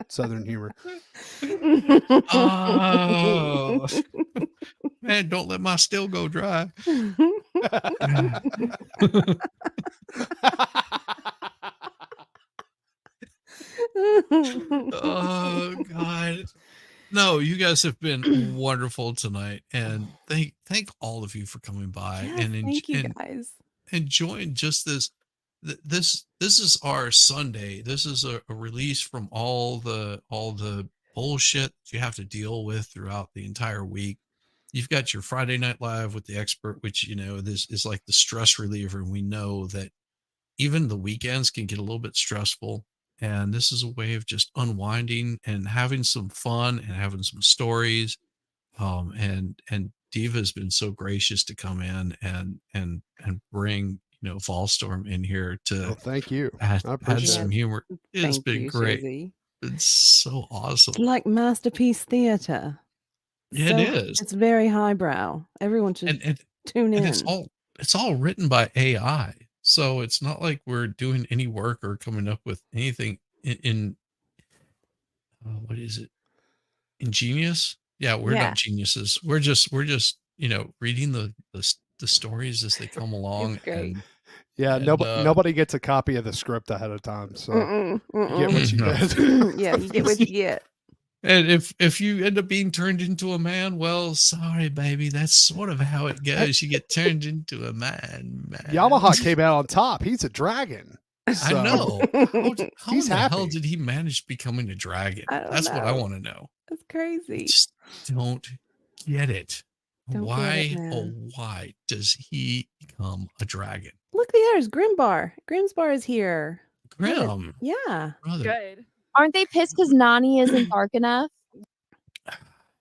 Southern humor. Oh. Man, don't let my still go dry. Oh God. No, you guys have been wonderful tonight, and thank all of you for coming by Yes, and thank you guys. enjoying just this. This is our Sunday. This is a release from all the bullshit that you have to deal with throughout the entire week. You've got your Friday Night Live with the expert, which this is like the stress reliever, and we know that even the weekends can get a little bit stressful. And this is a way of just unwinding and having some fun and having some stories. And Diva has been so gracious to come in and bring Volstorm in here Well, to thank you. add I appreciate some it. humor. It's Thank been you, great. Shizzy. It's so awesome. It's like masterpiece theater. It is. It's very highbrow. Everyone should And tune in. it's all written by AI. So it's not like we're doing any work or coming up with anything in what is it? Ingenious? Yeah, we're Yeah. not geniuses. We're just reading the stories as they come along. It's great. Yeah, And, nobody gets a copy of the script ahead of time, so Mm-mm, you get what you No. get. yeah, you get what you get. And if you end up being turned into a man, well, sorry, baby. That's sort of how it goes. You get turned into a man. Yamaha came out on top. He's a dragon. I So- know. How He's in the hell happy. did he manage becoming a dragon? I don't That's what I know. want to know. That's crazy. Just don't get it. Don't get Why, it, oh, man. why does he become a dragon? Look, the others. Grimbar. Grimsbar is here. Look at- Grim, Yeah. brother. Good. Aren't they pissed because Nani isn't dark enough?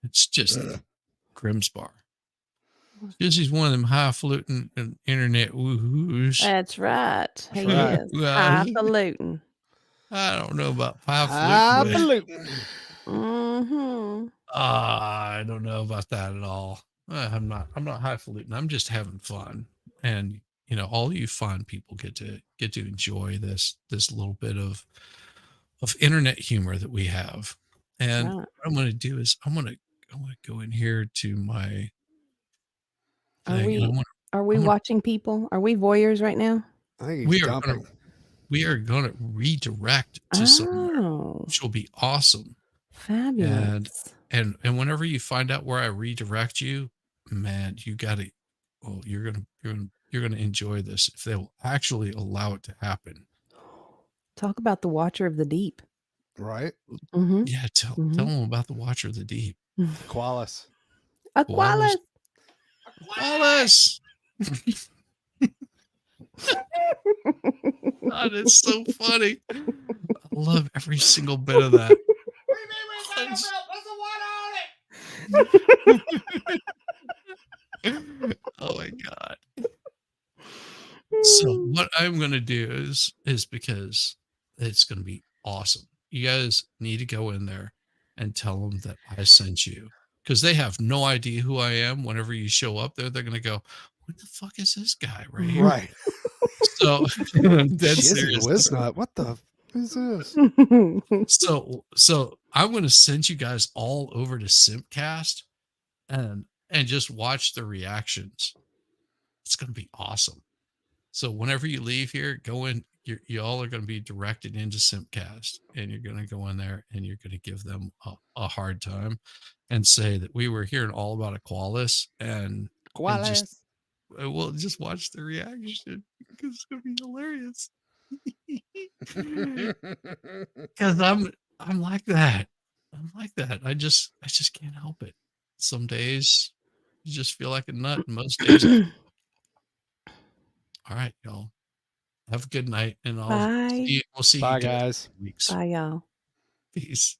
It's just Grimsbar. He's one of them highfalutin internet woohoos. That's right. He right. is. Well, Highfalutin. I don't know about highfalutin. Mm-hmm. I don't know about that at all. I'm not highfalutin. I'm just having fun. And all you fun people get to enjoy this little bit of internet humor that we have. And Right. what I'm going to do is I'm going to go in here to my Are thing, and we are we I'm gonna- watching people? Are we voyeurs right now? I think he's we are dumping. gonna, we are going to redirect to somewhere, Oh, which will be awesome. fabulous. And whenever you find out where I redirect you, man, you got to. Well, you're gonna enjoy this if they will actually allow it to happen. Talk about the Watcher of the Deep. Right? Mm-hmm. Yeah, tell them about the Watcher of the Deep. Qualis. Aqualis. Wallace. God, it's so funny. I love every single bit of that. Oh my God. So what I'm going to do is because it's going to be awesome. You guys need to go in there and tell them that I sent you, because they have no idea who I am. Whenever you show up there, they're going to go, what the fuck is this guy right here? Right. So I'm dead Shizzy serious. Wisnut. What the is this? So I'm going to send you guys all over to Simpcast and just watch the reactions. It's going to be awesome. So whenever you leave here, go in. You all are going to be directed into Simpcast, and you're going to go in there and you're going to give them a hard time and say that we were hearing all about Aqualis, and Qualis. we'll just watch the reaction because it's going to be hilarious. Because I'm like that. I'm like that. I just can't help it. Some days you just feel like a nut, and most days. All right, y'all. Have a good night, and Bye. we'll see Bye, you guys guys. in weeks. Bye, y'all. Peace.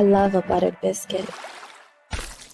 love a buttered biscuit.